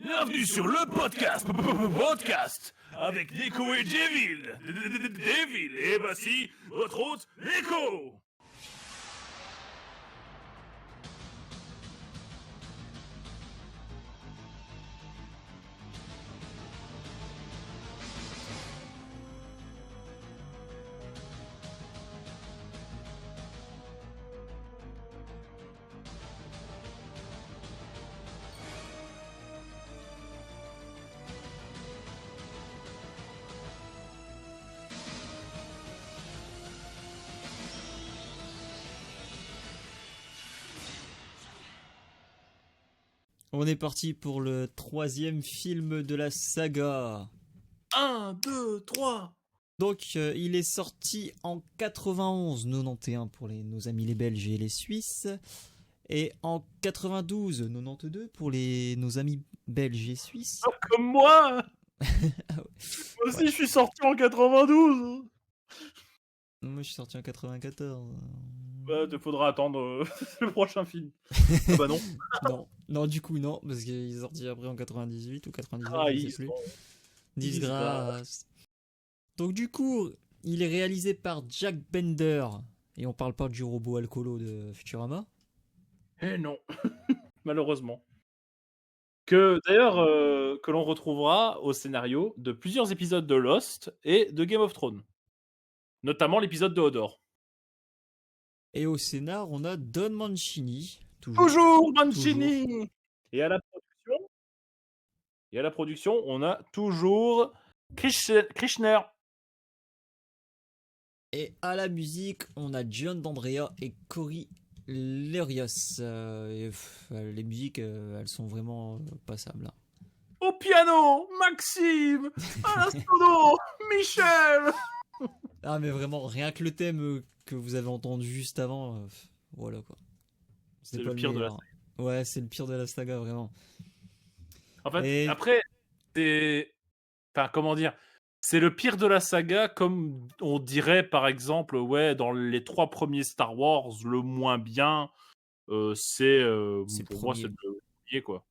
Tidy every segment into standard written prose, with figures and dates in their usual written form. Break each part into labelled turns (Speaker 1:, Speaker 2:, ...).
Speaker 1: Bienvenue sur le podcast avec Nico et Devil. Et voici votre hôte, Nico.
Speaker 2: On est parti pour le troisième film de la saga.
Speaker 1: 1, 2, 3.
Speaker 2: Donc, il est sorti en 91, 91 pour nos amis les Belges et les Suisses, et en 92, 92 pour nos amis Belges et Suisses.
Speaker 1: Oh, comme moi. Moi aussi,
Speaker 2: Ouais.
Speaker 1: je suis sorti en 92.
Speaker 2: Moi, je suis sorti en 94.
Speaker 1: Bah, te faudra attendre le prochain film. Ah bah non.
Speaker 2: Non, du coup, non, parce qu'il est sorti après en 98 ou 99,
Speaker 1: Ah,
Speaker 2: je sais plus.
Speaker 1: Disgrâce.
Speaker 2: Disgrâce. Donc, du coup, il est réalisé par Jack Bender, et on parle pas du robot alcoolo de Futurama.
Speaker 1: Eh non, malheureusement. Que d'ailleurs, que l'on retrouvera au scénario de plusieurs épisodes de Lost et de Game of Thrones. Notamment l'épisode de Hodor.
Speaker 2: Et au scénar, on a Don Mancini.
Speaker 1: Toujours Mancini. Et à la production, on a toujours Krishner.
Speaker 2: Et à la musique, on a John D'Andrea et Cory Lerios. Les musiques, elles sont vraiment passables.
Speaker 1: Au piano, Maxime. À la sono, Michel.
Speaker 2: Ah, mais vraiment, rien que le thème que vous avez entendu juste avant, voilà quoi.
Speaker 1: C'est
Speaker 2: pas
Speaker 1: le pire de la
Speaker 2: meilleur. Ouais, c'est le pire de la saga, vraiment.
Speaker 1: En fait,
Speaker 2: Et-
Speaker 1: après, c'est... Enfin, comment dire, c'est le pire de la saga, comme on dirait, par exemple, ouais, dans les 3 premiers Star Wars, le moins bien, c'est...
Speaker 2: C'est le
Speaker 1: pour moi,
Speaker 2: premier.
Speaker 1: c'est le premier, quoi.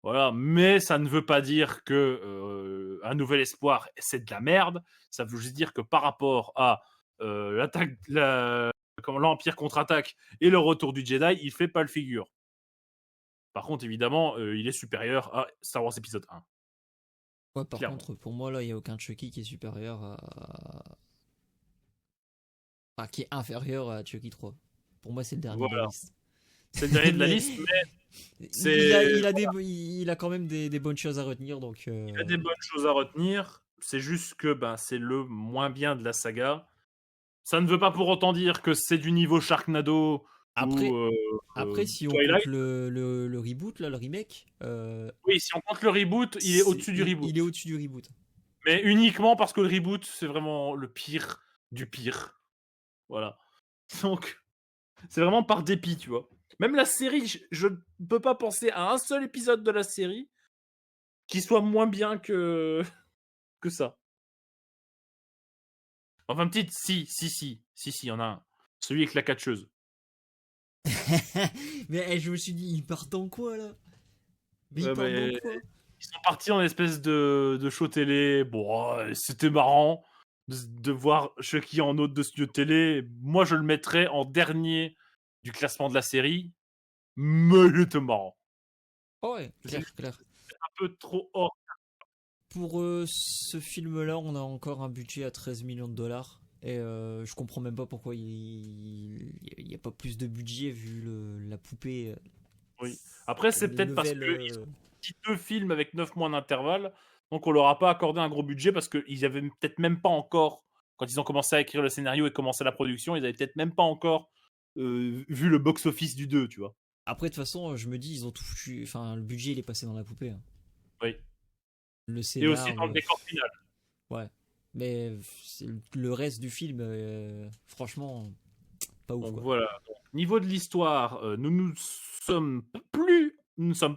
Speaker 1: Voilà, mais ça ne veut pas dire que Un Nouvel Espoir, c'est de la merde. Ça veut juste dire que par rapport à l'Empire contre-attaque et le Retour du Jedi, il fait pas le figure. Par contre, évidemment, il est supérieur à Star Wars épisode 1.
Speaker 2: Ouais, par
Speaker 1: Clairement.
Speaker 2: contre, pour moi, là, il n'y a aucun Chucky qui est supérieur Enfin, qui est inférieur à Chucky 3. Pour moi, c'est le dernier de la
Speaker 1: Voilà.
Speaker 2: liste.
Speaker 1: C'est le dernier de la
Speaker 2: Mais-
Speaker 1: liste, mais c'est...
Speaker 2: il a quand même des bonnes choses à retenir, donc...
Speaker 1: il y a des bonnes choses à retenir. C'est juste que c'est le moins bien de la saga. Ça ne veut pas pour autant dire que c'est du niveau Sharknado
Speaker 2: Après,
Speaker 1: ou
Speaker 2: après si on
Speaker 1: Twilight.
Speaker 2: compte le reboot, là, le remake...
Speaker 1: Oui, si on compte le reboot, il est au-dessus du reboot.
Speaker 2: Il est au-dessus du reboot.
Speaker 1: Mais uniquement parce que le reboot, c'est vraiment le pire du pire. Voilà. Donc, c'est vraiment par dépit, tu vois. Même la série, je ne peux pas penser à un seul épisode de la série qui soit moins bien que ça. Enfin, petite, si, il y en a un. Celui avec la catcheuse.
Speaker 2: Mais je me suis dit, ils partent en quoi, là? Mais ils
Speaker 1: Ouais,
Speaker 2: partent
Speaker 1: mais
Speaker 2: dans quoi?
Speaker 1: ils sont partis en espèce de show télé. Bon, c'était marrant de voir Chucky en hôte de studio de télé. Moi, je le mettrais en dernier du classement de la série. Mais il était marrant.
Speaker 2: Oh ouais, clair.
Speaker 1: Un peu trop hors.
Speaker 2: Pour ce film-là, on a encore un budget à 13 millions de dollars. Et je comprends même pas pourquoi il y a pas plus de budget vu la poupée.
Speaker 1: Oui. Après, c'est
Speaker 2: les
Speaker 1: peut-être parce
Speaker 2: nouvelles,
Speaker 1: qu'ils ont dit 2 films avec 9 mois d'intervalle. Donc, on leur a pas accordé un gros budget parce qu'ils avaient peut-être même pas encore, quand ils ont commencé à écrire le scénario et commencé la production, ils avaient peut-être même pas encore vu le box-office du 2, tu vois.
Speaker 2: Après, de toute façon, je me dis, ils ont tout foutu. Enfin, le budget, il est passé dans la poupée. Hein.
Speaker 1: Oui.
Speaker 2: Le
Speaker 1: Et
Speaker 2: scénar.
Speaker 1: aussi dans le décor final.
Speaker 2: Ouais. Mais le reste du film, franchement, pas ouf.
Speaker 1: Donc
Speaker 2: Quoi.
Speaker 1: voilà. Donc, niveau de l'histoire, nous ne sommes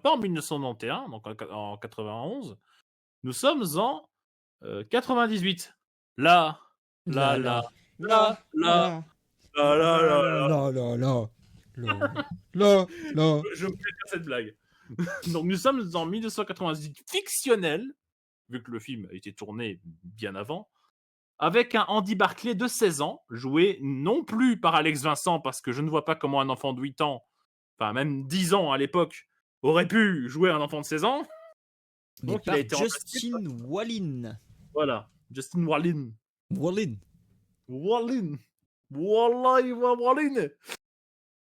Speaker 1: pas en 1991, donc en 91. Nous sommes en 98. Là.
Speaker 2: Là.
Speaker 1: Je voulais faire cette blague. Donc nous sommes en 1998 fictionnel, vu que le film a été tourné bien avant, avec un Andy Barclay de 16 ans, joué non plus par Alex Vincent, parce que je ne vois pas comment un enfant de 8 ans, enfin même 10 ans à l'époque, aurait pu jouer un enfant de 16 ans.
Speaker 2: Mais
Speaker 1: Donc il
Speaker 2: par
Speaker 1: a été remplacé
Speaker 2: Justin Wallin.
Speaker 1: voilà, Justin Wallin.
Speaker 2: Wallin.
Speaker 1: Wallin. Wallahi wa Wallin.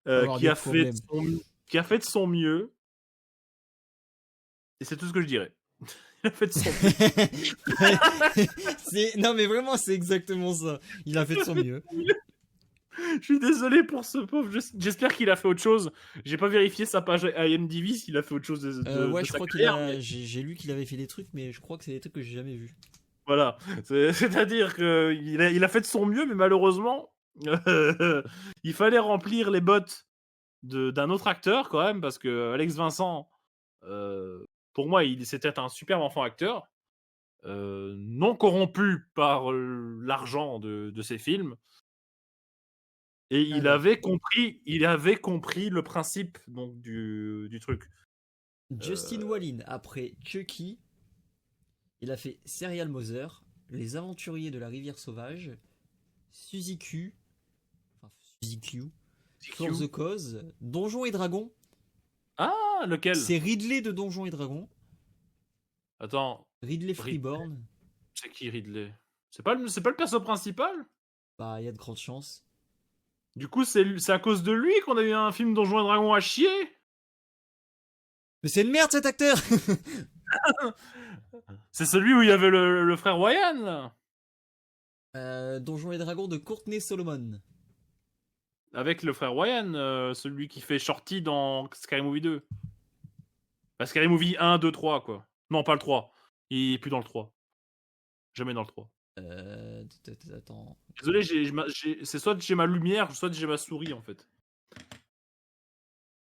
Speaker 2: On va avoir
Speaker 1: Qui
Speaker 2: des
Speaker 1: a fait de
Speaker 2: problèmes.
Speaker 1: de son mieux. Et c'est tout ce que je dirais. Il a fait de son mieux.
Speaker 2: Non mais vraiment c'est exactement ça. Il a fait de son mieux.
Speaker 1: Je suis désolé pour ce pauvre. J'espère qu'il a fait autre chose. J'ai pas vérifié sa page IMDb s'il a fait autre chose
Speaker 2: Ouais,
Speaker 1: de
Speaker 2: je
Speaker 1: sa
Speaker 2: crois
Speaker 1: carrière. Mais
Speaker 2: j'ai lu qu'il avait fait des trucs, mais je crois que c'est des trucs que j'ai jamais vus.
Speaker 1: voilà. C'est-à-dire qu'il a fait de son mieux, mais malheureusement, il fallait remplir les bottes d'un autre acteur quand même, parce que Alex Vincent, pour moi, c'était un super enfant acteur, non corrompu par l'argent de ses films. Et il
Speaker 2: Alors,
Speaker 1: avait compris le principe donc du truc.
Speaker 2: Justin Wallin, après Chucky, il a fait Serial Mother, Les Aventuriers de la Rivière Sauvage, Suzy Q, enfin Suzy Q, For the Cause, Donjons et Dragons.
Speaker 1: Ah, lequel?
Speaker 2: C'est Ridley de Donjons et Dragons.
Speaker 1: Attends,
Speaker 2: Ridley Freeborn.
Speaker 1: c'est qui Ridley? C'est pas le perso principal?
Speaker 2: Bah, il y a de grandes chances.
Speaker 1: Du coup, c'est à cause de lui qu'on a eu un film Donjons et Dragons à chier?
Speaker 2: Mais c'est une merde cet acteur.
Speaker 1: C'est celui où il y avait le frère Ryan, là,
Speaker 2: Donjons et Dragons de Courtney Solomon.
Speaker 1: avec le frère Ryan, celui qui fait Shorty dans Scary Movie 2. Bah, Scary Movie 1, 2, 3, quoi. Non, pas le 3. Il est plus dans le 3. Jamais dans le 3.
Speaker 2: Attends.
Speaker 1: Désolé, c'est soit j'ai ma lumière, soit j'ai ma souris, en fait.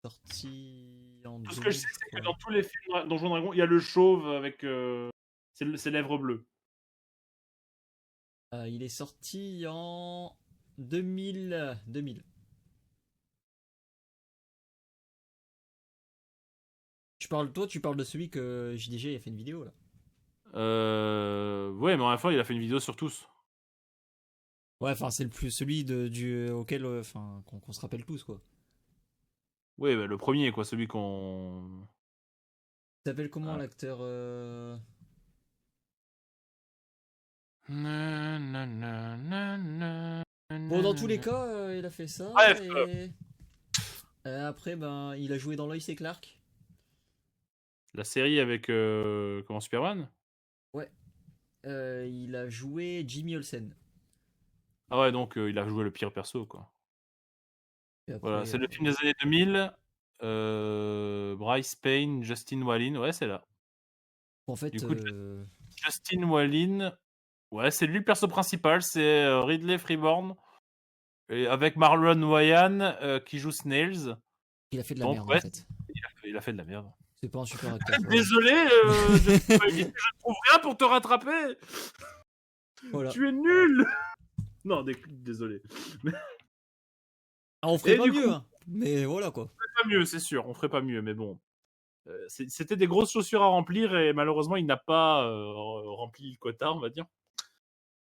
Speaker 2: Sorti en
Speaker 1: Tout ce
Speaker 2: 2000,
Speaker 1: que je sais,
Speaker 2: je
Speaker 1: c'est que
Speaker 2: crois.
Speaker 1: dans tous les films Donjons et Dragons, il y a le chauve avec ses lèvres bleues.
Speaker 2: Il est sorti en 2000. Toi, tu parles de celui que JDG a fait une vidéo là.
Speaker 1: Ouais, mais en la fois, il a fait une vidéo sur tous.
Speaker 2: Ouais, enfin, c'est le plus celui auquel enfin, qu'on se rappelle tous quoi.
Speaker 1: Ouais, bah, le premier, quoi, celui qu'on.
Speaker 2: Il s'appelle comment
Speaker 1: Ah.
Speaker 2: l'acteur Bon, dans tous les cas, il a fait ça.
Speaker 1: Bref,
Speaker 2: Et après, ben, il a joué dans Lois et Clark.
Speaker 1: la série avec comment Superman.
Speaker 2: Ouais. Il a joué Jimmy Olsen.
Speaker 1: Ah ouais, donc il a joué le pire perso, quoi.
Speaker 2: Et
Speaker 1: Voilà,
Speaker 2: après,
Speaker 1: c'est le film des années 2000. Bryce Payne, Justin Whalin, ouais, c'est là.
Speaker 2: en fait,
Speaker 1: Du coup, Justin Whalin, ouais, c'est lui le perso principal, c'est Ridley Freeborn, et avec Marlon Wayans qui joue Snails.
Speaker 2: il a fait de la
Speaker 1: Donc,
Speaker 2: merde en
Speaker 1: ouais,
Speaker 2: fait.
Speaker 1: il a fait de la merde.
Speaker 2: C'est pas un super acteur. Voilà.
Speaker 1: Désolé, je ne trouve rien pour te rattraper.
Speaker 2: Voilà.
Speaker 1: Tu es nul. Non, désolé.
Speaker 2: Ah, on ferait
Speaker 1: Et
Speaker 2: pas
Speaker 1: du
Speaker 2: mieux,
Speaker 1: coup,
Speaker 2: hein. Mais voilà quoi.
Speaker 1: pas mieux, c'est sûr, on ferait pas mieux, mais bon. C'était des grosses chaussures à remplir et malheureusement, il n'a pas rempli le quota, on va dire.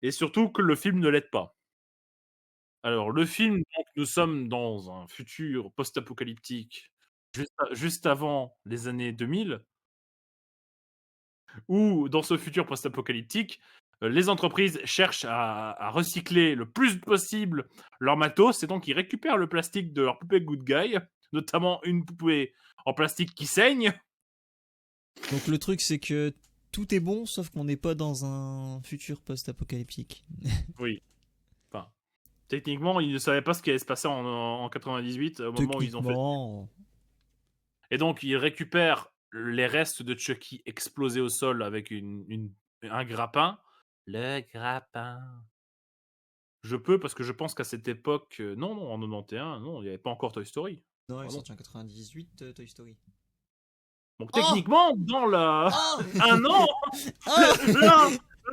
Speaker 1: Et surtout que le film ne l'aide pas. Alors, le film, donc, nous sommes dans un futur post-apocalyptique, juste avant les années 2000, où, dans ce futur post-apocalyptique, les entreprises cherchent à recycler le plus possible leur matos, et donc ils récupèrent le plastique de leur poupée Good Guy, notamment une poupée en plastique qui saigne.
Speaker 2: Donc le truc c'est que tout est bon sauf qu'on n'est pas dans un futur post-apocalyptique.
Speaker 1: Oui. Enfin, techniquement, ils ne savaient pas ce qui allait se passer en 98, au moment où ils ont fait.
Speaker 2: Techniquement.
Speaker 1: Et donc, ils récupèrent les restes de Chucky explosés au sol avec un grappin. Le grappin. Je peux, parce que je pense qu'à cette époque... non, en 91, non, il n'y avait pas encore Toy Story.
Speaker 2: Non, il est
Speaker 1: Pardon.
Speaker 2: sorti en 98, Toy Story.
Speaker 1: Donc,
Speaker 2: Oh
Speaker 1: techniquement, dans la...
Speaker 2: Oh
Speaker 1: un an
Speaker 2: Oh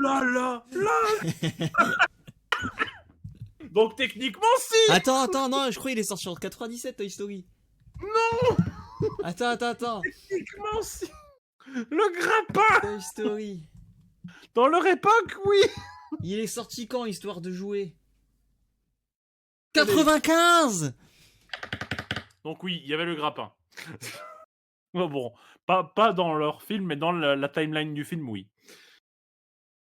Speaker 1: là Donc, techniquement, si
Speaker 2: Attends, non, je crois qu'il est sorti en 97, Toy Story.
Speaker 1: Non
Speaker 2: Attends.
Speaker 1: Techniquement, si. Le grappin.
Speaker 2: Toy Story.
Speaker 1: Dans leur époque, oui.
Speaker 2: Il est sorti quand, histoire de jouer?
Speaker 1: Allez.
Speaker 2: 95.
Speaker 1: Donc oui, il y avait le grappin. Bon, pas dans leur film, mais dans la timeline du film, oui.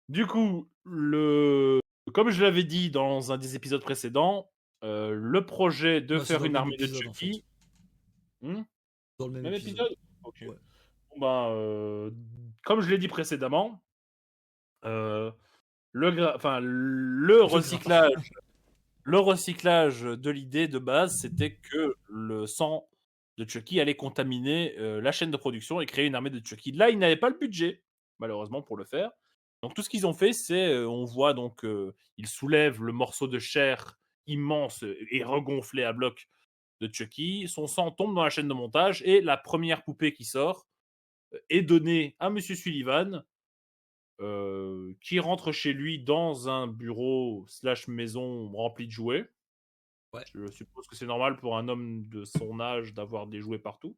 Speaker 1: Du coup, comme je l'avais dit dans un des épisodes précédents, le projet de
Speaker 2: Non, c'est
Speaker 1: faire
Speaker 2: dans le
Speaker 1: une
Speaker 2: même
Speaker 1: armée de
Speaker 2: épisode, en fait.
Speaker 1: Chucky.
Speaker 2: Dans le même
Speaker 1: Même
Speaker 2: épisode.
Speaker 1: épisode. Ok.
Speaker 2: Ouais.
Speaker 1: Bon, ben, comme je l'ai dit précédemment, le recyclage, le recyclage de l'idée de base, c'était que le sang de Chucky allait contaminer la chaîne de production et créer une armée de Chucky. Là, ils n'avaient pas le budget, malheureusement, pour le faire. Donc tout ce qu'ils ont fait, c'est, on voit donc, ils soulèvent le morceau de chair immense et regonflé à bloc de Chucky. Son sang tombe dans la chaîne de montage et la première poupée qui sort est donnée à Monsieur Sullivan, qui rentre chez lui dans un bureau / maison rempli de jouets.
Speaker 2: Ouais.
Speaker 1: Je suppose que c'est normal pour un homme de son âge d'avoir des jouets partout.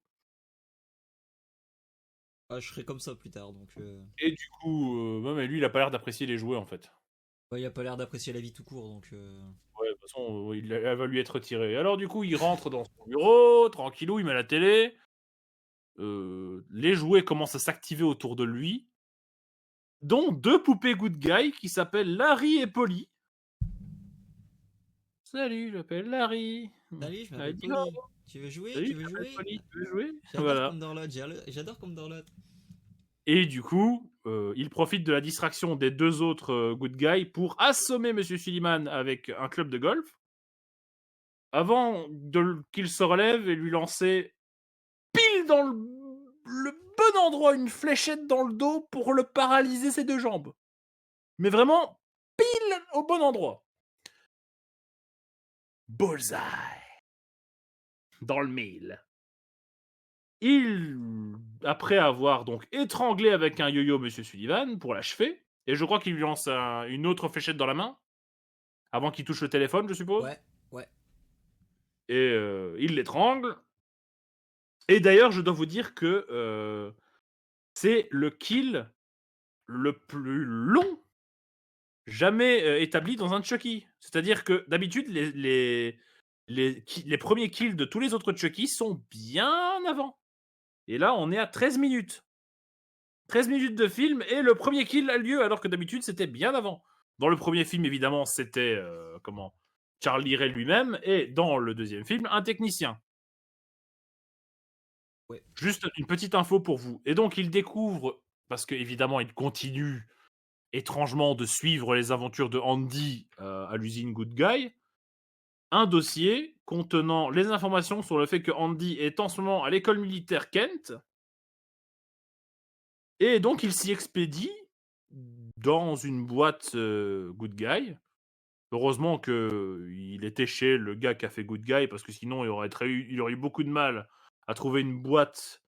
Speaker 2: Ah, je serai comme ça plus tard, donc...
Speaker 1: Et du coup, mais lui, il a pas l'air d'apprécier les jouets, en fait.
Speaker 2: Ouais, il a pas l'air d'apprécier la vie tout court, donc...
Speaker 1: Ouais, de toute façon, elle va lui être retirée. Alors du coup, il rentre dans son bureau, tranquillou, il met la télé. Les jouets commencent à s'activer autour de lui, dont 2 poupées good guy qui s'appellent Larry et Polly. Salut, je m'appelle Larry.
Speaker 2: Salut, je
Speaker 1: Allez,
Speaker 2: m'appelle
Speaker 1: dis
Speaker 2: Polly. Tu veux jouer?
Speaker 1: Salut,
Speaker 2: Tu
Speaker 1: je
Speaker 2: veux
Speaker 1: m'appelle
Speaker 2: jouer?
Speaker 1: Polly, tu veux jouer?
Speaker 2: J'adore
Speaker 1: Voilà.
Speaker 2: Condorlotte, j'adore Condorlotte.
Speaker 1: Et du coup, il profite de la distraction des 2 autres good guys pour assommer Monsieur Suleiman avec un club de golf, avant qu'il se relève et lui lancer pile dans le bon endroit une fléchette dans le dos pour le paralyser ses 2 jambes. Mais vraiment pile au bon endroit. Bullseye. Dans le mille. Après avoir donc étranglé avec un yo-yo Monsieur Sullivan pour l'achever, et je crois qu'il lui lance une autre fléchette dans la main, avant qu'il touche le téléphone, je suppose.
Speaker 2: Ouais.
Speaker 1: Et il l'étrangle. Et d'ailleurs, je dois vous dire que c'est le kill le plus long jamais établi dans un Chucky. C'est-à-dire que d'habitude, les premiers kills de tous les autres Chucky sont bien avant. Et là, on est à 13 minutes. 13 minutes de film et le premier kill a lieu, alors que d'habitude, c'était bien avant. Dans le premier film, évidemment, c'était Charlie Ray lui-même, et dans le deuxième film, un technicien.
Speaker 2: Ouais.
Speaker 1: Juste une petite info pour vous. Et donc, il découvre, parce qu'évidemment, il continue étrangement de suivre les aventures de Andy à l'usine Good Guy, un dossier contenant les informations sur le fait que Andy est en ce moment à l'école militaire Kent, et donc il s'y expédie dans une boîte Good Guy. Heureusement qu'il était chez le gars qui a fait Good Guy, parce que sinon il aurait eu beaucoup de mal à trouver une boîte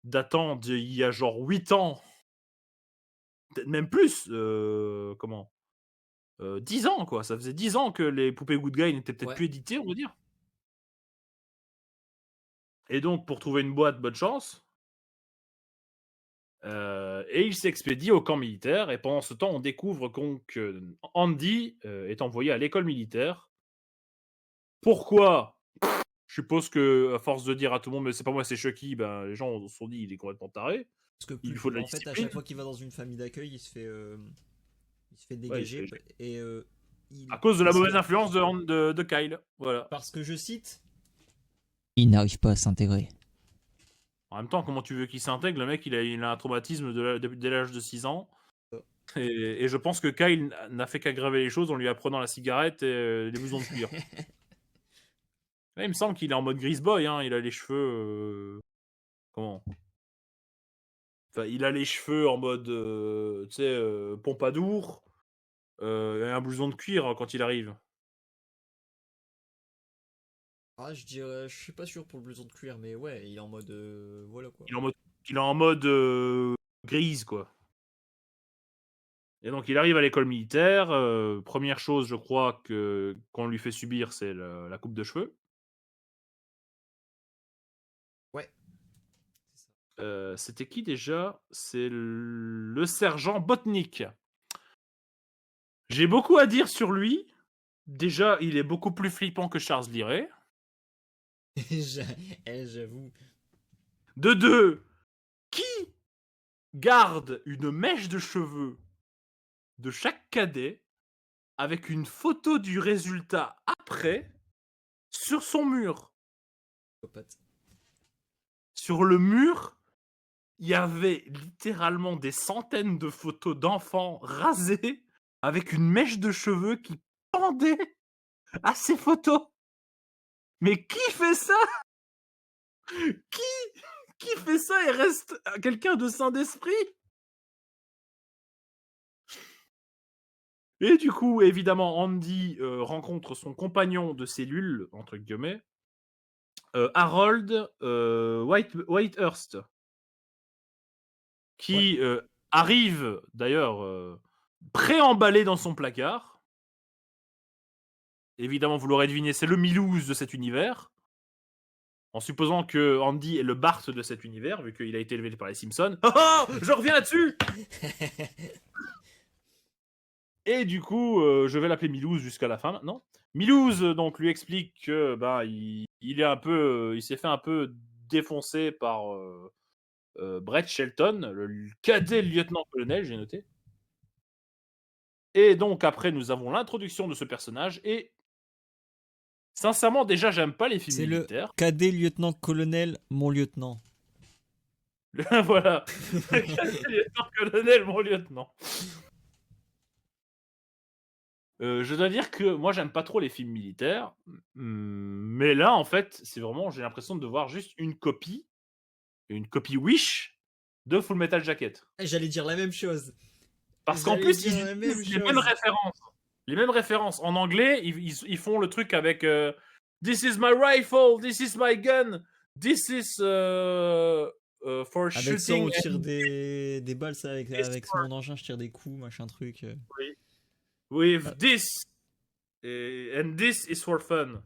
Speaker 1: datant d'il y a genre 8 ans, peut-être même plus, 10 ans, quoi. Ça faisait 10 ans que les poupées Good Guy n'étaient peut-être plus éditées, on va dire. Et donc, pour trouver une boîte, bonne chance. Et il s'expédie au camp militaire. Et pendant ce temps, on découvre que Andy est envoyé à l'école militaire. Pourquoi? Je suppose que, à force de dire à tout le monde, mais c'est pas moi, c'est Chucky, ben, les gens se sont dit, il est complètement taré.
Speaker 2: Parce que
Speaker 1: Il lui faut de la
Speaker 2: en fait, à
Speaker 1: discipline.
Speaker 2: chaque fois qu'il va dans une famille d'accueil, il se fait dégager. Et
Speaker 1: à cause de la mauvaise influence de Kyle. Voilà.
Speaker 2: Parce que je cite, il n'arrive pas à s'intégrer.
Speaker 1: En même temps, comment tu veux qu'il s'intègre? Le mec, il a un traumatisme dès l'âge de 6 ans. Et je pense que Kyle n'a fait qu'aggraver les choses en lui apprenant la cigarette et les blousons de cuir. Là, il me semble qu'il est en mode Greaseboy, hein. Il a les cheveux... Comment? Enfin, il a les cheveux en mode, tu sais, pompadour, et un blouson de cuir quand il arrive.
Speaker 2: Ah, je suis pas sûr pour le blouson de cuir, mais ouais, il est en mode, voilà quoi.
Speaker 1: Il est en mode grise, quoi. Et donc, il arrive à l'école militaire. Première chose, je crois, qu'on lui fait subir, c'est la coupe de cheveux.
Speaker 2: Ouais.
Speaker 1: C'était qui déjà? C'est le sergent Botnik. J'ai beaucoup à dire sur lui. Déjà, il est beaucoup plus flippant que Charles Liray.
Speaker 2: J'avoue.
Speaker 1: De deux, qui garde une mèche de cheveux de chaque cadet avec une photo du résultat après sur son mur? Sur le mur, il y avait littéralement des centaines de photos d'enfants rasés avec une mèche de cheveux qui pendait à ces photos. Mais qui fait ça? Qui fait ça et reste quelqu'un de sain d'esprit? Et du coup, évidemment, Andy rencontre son compagnon de cellule, entre guillemets, Harold Whitehurst,
Speaker 2: Ouais.
Speaker 1: qui arrive d'ailleurs préemballé dans son placard. Évidemment, vous l'aurez deviné, c'est le Milouz de cet univers. En supposant que Andy est le Bart de cet univers, vu qu'il a été élevé par les Simpsons. Oh, oh, je reviens là-dessus. Et du coup, je vais l'appeler Milouz jusqu'à la fin maintenant. Milouz donc lui explique que il est un peu, il s'est fait un peu défoncer par Brett Shelton, le cadet lieutenant-colonel, j'ai noté. Et donc après, nous avons l'introduction de ce personnage et sincèrement, déjà, j'aime pas les films
Speaker 2: C'est le
Speaker 1: militaires.
Speaker 2: cadet lieutenant-colonel, mon lieutenant.
Speaker 1: Voilà, le cadet lieutenant-colonel, mon lieutenant. Je dois dire que moi, j'aime pas trop les films militaires, mais là, en fait, c'est vraiment, j'ai l'impression de voir juste une copie Wish de Full Metal Jacket.
Speaker 2: J'allais dire la même chose.
Speaker 1: Parce qu'en
Speaker 2: J'allais
Speaker 1: plus,
Speaker 2: dire
Speaker 1: ils
Speaker 2: la même
Speaker 1: utilisent les mêmes
Speaker 2: chose.
Speaker 1: références. Les mêmes références. En anglais, ils font le truc avec This is my rifle, this is my gun, this is for
Speaker 2: Avec ça,
Speaker 1: shooting
Speaker 2: on tire
Speaker 1: and
Speaker 2: des balles, ça, avec,
Speaker 1: this
Speaker 2: avec
Speaker 1: for...
Speaker 2: mon engin, je tire des coups, machin truc.
Speaker 1: Oui. With
Speaker 2: Ah,
Speaker 1: this, and this is for fun.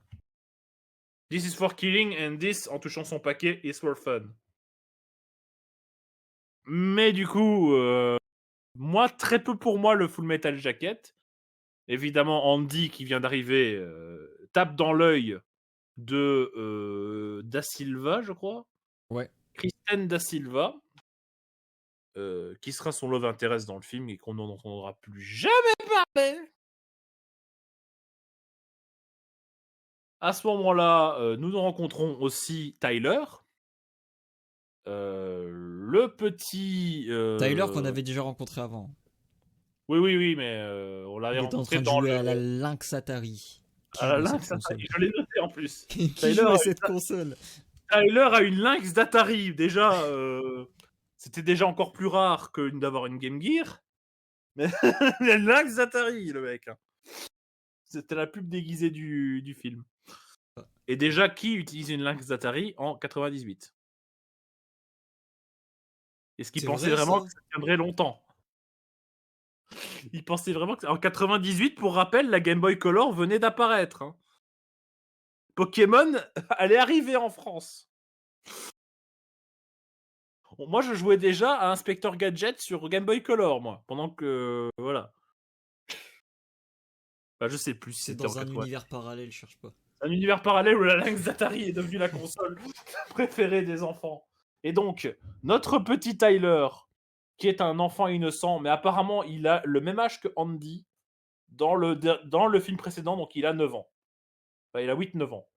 Speaker 1: This is for killing, and this, en touchant son paquet, is for fun. Mais du coup, moi, très peu pour moi, le Full Metal Jacket. Évidemment, Andy, qui vient d'arriver, tape dans l'œil de Da Silva, je crois.
Speaker 2: ouais.
Speaker 1: Kristen Da Silva, qui sera son love interest dans le film et qu'on n'en entendra plus jamais parler. À ce moment-là, nous rencontrons aussi Tyler, le petit.
Speaker 2: Tyler qu'on avait déjà rencontré avant.
Speaker 1: Oui, mais on l'avait
Speaker 2: Il était en
Speaker 1: rencontré
Speaker 2: train de
Speaker 1: dans
Speaker 2: jouer
Speaker 1: le.
Speaker 2: à la Lynx Atari. Qui
Speaker 1: Ah
Speaker 2: jouait
Speaker 1: là,
Speaker 2: cette console?
Speaker 1: je l'ai noté en plus.
Speaker 2: Qui
Speaker 1: Tyler
Speaker 2: jouait
Speaker 1: a,
Speaker 2: cette console?
Speaker 1: Tyler a une Lynx d'Atari. Déjà, c'était déjà encore plus rare que d'avoir une Game Gear. Mais il a une Lynx d'Atari, le mec. C'était la pub déguisée du film. Et déjà, qui utilise une Lynx d'Atari en 98? Est-ce qu'il
Speaker 2: C'est
Speaker 1: pensait
Speaker 2: vrai
Speaker 1: vraiment
Speaker 2: ça?
Speaker 1: que ça tiendrait longtemps? Il pensait vraiment que... En 98, pour rappel, la Game Boy Color venait d'apparaître. Hein. Pokémon allait arriver en France. Moi, je jouais déjà à Inspector Gadget sur Game Boy Color, moi, pendant que... Voilà. Bah, je sais plus si
Speaker 2: C'est
Speaker 1: c'était en
Speaker 2: dans un
Speaker 1: 80.
Speaker 2: univers parallèle, je cherche pas.
Speaker 1: Un univers parallèle où la Lynx d'Atari est devenue la console préférée des enfants. Et donc, notre petit Tyler, qui est un enfant innocent, mais apparemment il a le même âge que Andy dans le film précédent, donc il a 9 ans. Enfin, il a 8-9 ans.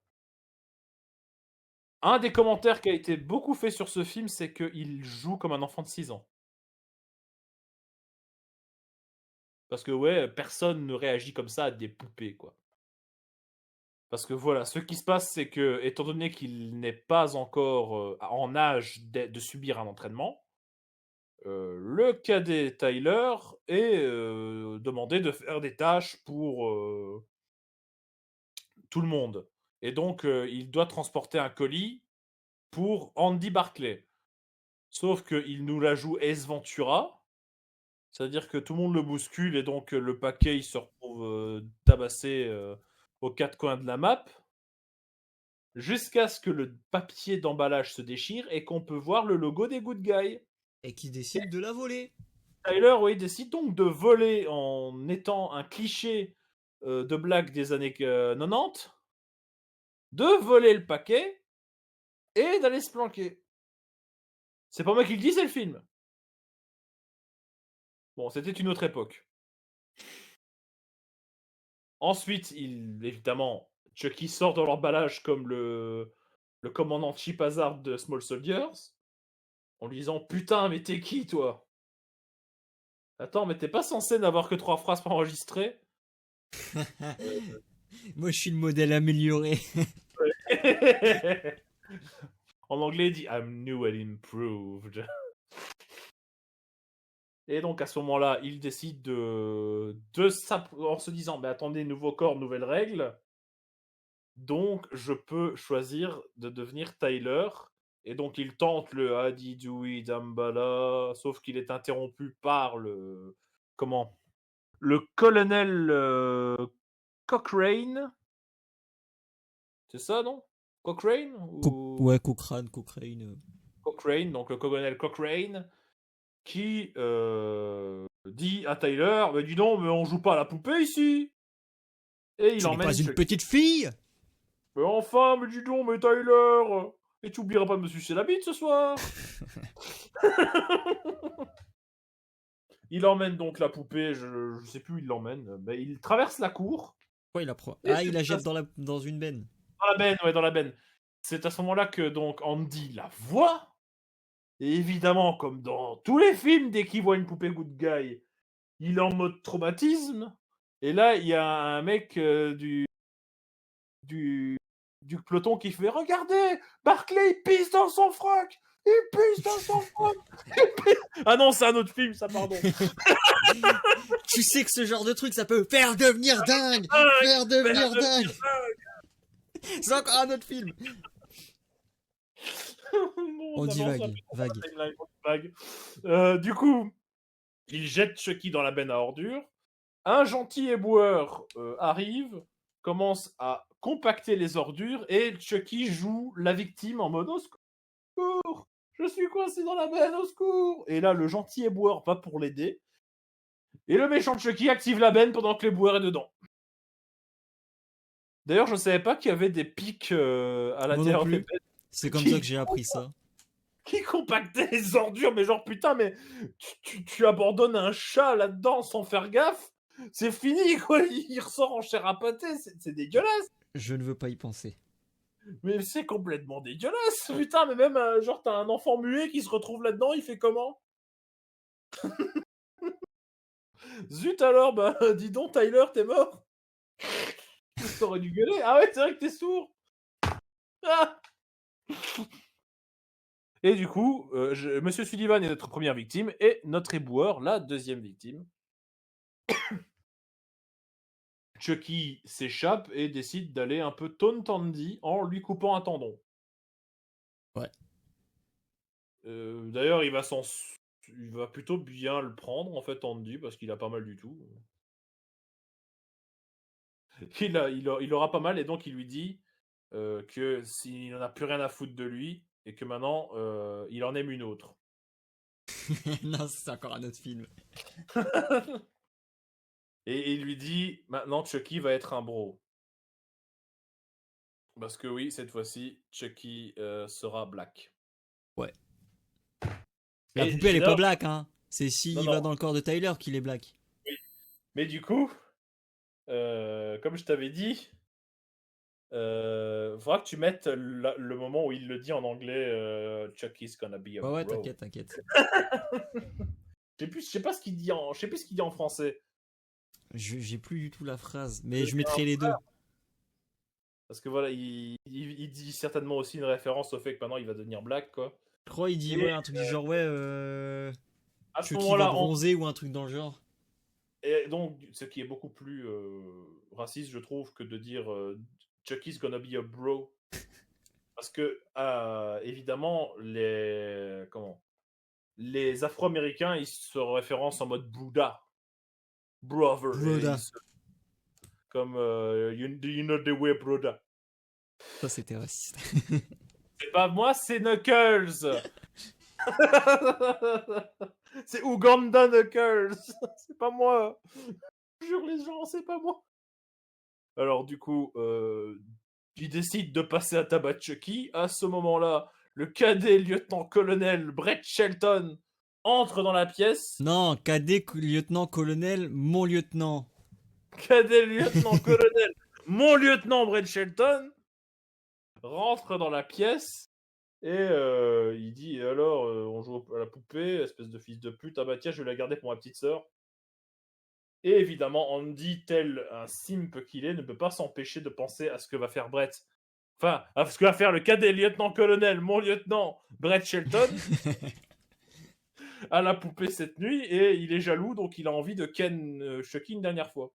Speaker 1: Un des commentaires qui a été beaucoup fait sur ce film, c'est qu'il joue comme un enfant de 6 ans. Parce que ouais, personne ne réagit comme ça à des poupées, quoi. Parce que voilà, ce qui se passe, c'est que, étant donné qu'il n'est pas encore en âge de subir un entraînement, le cadet Tyler est demandé de faire des tâches pour tout le monde. Et donc, il doit transporter un colis pour Andy Barclay. Sauf qu'il nous la joue Ace Ventura, c'est-à-dire que tout le monde le bouscule et donc le paquet il se retrouve tabassé aux quatre coins de la map. jusqu'à ce que le papier d'emballage se déchire et qu'on peut voir le logo des Good Guys.
Speaker 2: Et qui décide de la voler.
Speaker 1: Tyler, oui, décide donc de voler en étant un cliché de blague des années 90, de voler le paquet et d'aller se planquer. C'est pas moi qui le dis, c'est le film. Bon, c'était une autre époque. Ensuite, évidemment, Chucky sort dans l'emballage comme le commandant Chip Hazard de Small Soldiers, en lui disant « Putain, mais t'es qui, toi ?» Attends, mais t'es pas censé n'avoir que 3 phrases pour enregistrer?
Speaker 2: Moi, je suis le modèle amélioré.
Speaker 1: En anglais, il dit I'm new and improved. Et donc à ce moment-là, il décide en se disant bah, attendez, nouveau corps, nouvelles règles. Donc je peux choisir de devenir Tyler. Et donc il tente le Hadi Dewey Dambala, sauf qu'il est interrompu par le. Comment? Le colonel Cochrane. C'est ça, non? Cochrane
Speaker 2: Ouais, Cochrane.
Speaker 1: Cochrane, donc le colonel Cochrane, qui dit à Tyler bah, dis donc, mais on joue pas à la poupée ici. Et il
Speaker 2: Tu n'es
Speaker 1: emmène
Speaker 2: pas une
Speaker 1: Chucky.
Speaker 2: petite fille.
Speaker 1: Mais enfin, mais dis donc, mais Tyler, et tu oublieras pas de me sucer la bite ce soir. Il emmène donc la poupée, je sais plus où il l'emmène, mais il traverse la cour.
Speaker 2: Ouais, il la prend.
Speaker 1: Et
Speaker 2: Ah, il la jette
Speaker 1: dans
Speaker 2: dans une benne.
Speaker 1: la benne, ouais, dans la benne. C'est à ce moment-là que donc Andy la voit. Et évidemment, comme dans tous les films, dès qu'il voit une poupée good guy, il est en mode traumatisme. Et là, il y a un mec du peloton qui fait regardez, Barclay il pisse dans son froc, il pisse dans son froc. Ah non, c'est un autre film, ça, pardon.
Speaker 2: Tu sais que ce genre de truc, ça peut faire devenir dingue. Faire devenir dingue. C'est encore un autre film.
Speaker 1: Non,
Speaker 2: On dit
Speaker 1: avance
Speaker 2: vague.
Speaker 1: Du coup, il jette Chucky dans la benne à ordures. Un gentil éboueur arrive, commence à compacter les ordures et Chucky joue la victime en mode au secours, je suis coincé dans la benne, au secours. Et là, le gentil éboueur va pour l'aider. Et le méchant Chucky active la benne pendant que l'éboueur est dedans. D'ailleurs, je ne savais pas qu'il y avait des pics à l'intérieur des bennes.
Speaker 2: C'est comme ça que j'ai appris ça.
Speaker 1: Qui compactait les ordures, mais genre putain, mais tu abandonnes un chat là-dedans sans faire gaffe, c'est fini quoi, il ressort en chair à pâté, c'est dégueulasse.
Speaker 2: Je ne veux pas y penser.
Speaker 1: Mais c'est complètement dégueulasse, putain, mais même genre t'as un enfant muet qui se retrouve là-dedans, il fait comment? Zut alors, bah dis donc Tyler, t'es mort. T'aurais dû gueuler. Ah ouais, c'est vrai que t'es sourd. Ah. Et du coup, Monsieur Sullivan est notre première victime et notre éboueur, la deuxième victime. Chucky s'échappe et décide d'aller un peu taunt Andy en lui coupant un tendon.
Speaker 2: Ouais.
Speaker 1: D'ailleurs, il va plutôt bien le prendre, en fait, Andy, parce qu'il a pas mal du tout. Il aura pas mal, et donc il lui dit que s'il n'en a plus rien à foutre de lui, et que maintenant, il en aime une autre.
Speaker 2: Non, c'est encore un autre film.
Speaker 1: Et il lui dit, maintenant, Chucky va être un bro. Parce que oui, cette fois-ci, Chucky sera black.
Speaker 2: Ouais. La poupée, elle est pas black, hein. C'est s'il va dans le corps de Tyler qu'il est black.
Speaker 1: Oui. Mais du coup, comme je t'avais dit, faudra que tu mettes le moment où il le dit en anglais, Chucky's gonna be a bro.
Speaker 2: Ouais, t'inquiète.
Speaker 1: Je sais pas ce qu'il dit je sais plus ce qu'il dit en français.
Speaker 2: J'ai plus du tout la phrase, mais je mettrai les deux.
Speaker 1: Parce que voilà, il dit certainement aussi une référence au fait que maintenant il va devenir black, quoi.
Speaker 2: Je crois il dit un truc du genre
Speaker 1: à ce
Speaker 2: Chucky
Speaker 1: moment-là,
Speaker 2: va bronzer ou un truc dans le genre.
Speaker 1: Et donc, ce qui est beaucoup plus raciste, je trouve, que de dire Chucky's gonna be a bro. Parce que, évidemment, les Afro-Américains, ils se référencent en mode Buddha. Brother.
Speaker 2: Broda.
Speaker 1: Comme, do you know the way, brother?
Speaker 2: Ça, c'était raciste.
Speaker 1: C'est pas moi, c'est Knuckles. C'est Uganda Knuckles. C'est pas moi. Je jure les gens, c'est pas moi. Alors du coup, il décide de passer à tabac Chucky. À ce moment-là, le cadet lieutenant-colonel Brett Shelton entre dans la pièce.
Speaker 2: Non, cadet, lieutenant-colonel, mon lieutenant.
Speaker 1: Cadet lieutenant-colonel, mon lieutenant Brett Shelton, rentre dans la pièce et il dit alors on joue à la poupée, espèce de fils de pute. Ah bah tiens, je vais la garder pour ma petite sœur. Et évidemment, Andy, tel un simp qu'il est, ne peut pas s'empêcher de penser à ce que va faire Brett. Enfin, à ce que va faire le cadet lieutenant-colonel, mon lieutenant Brett Shelton, à la poupée cette nuit, et il est jaloux, donc il a envie de ken Chucky une dernière fois.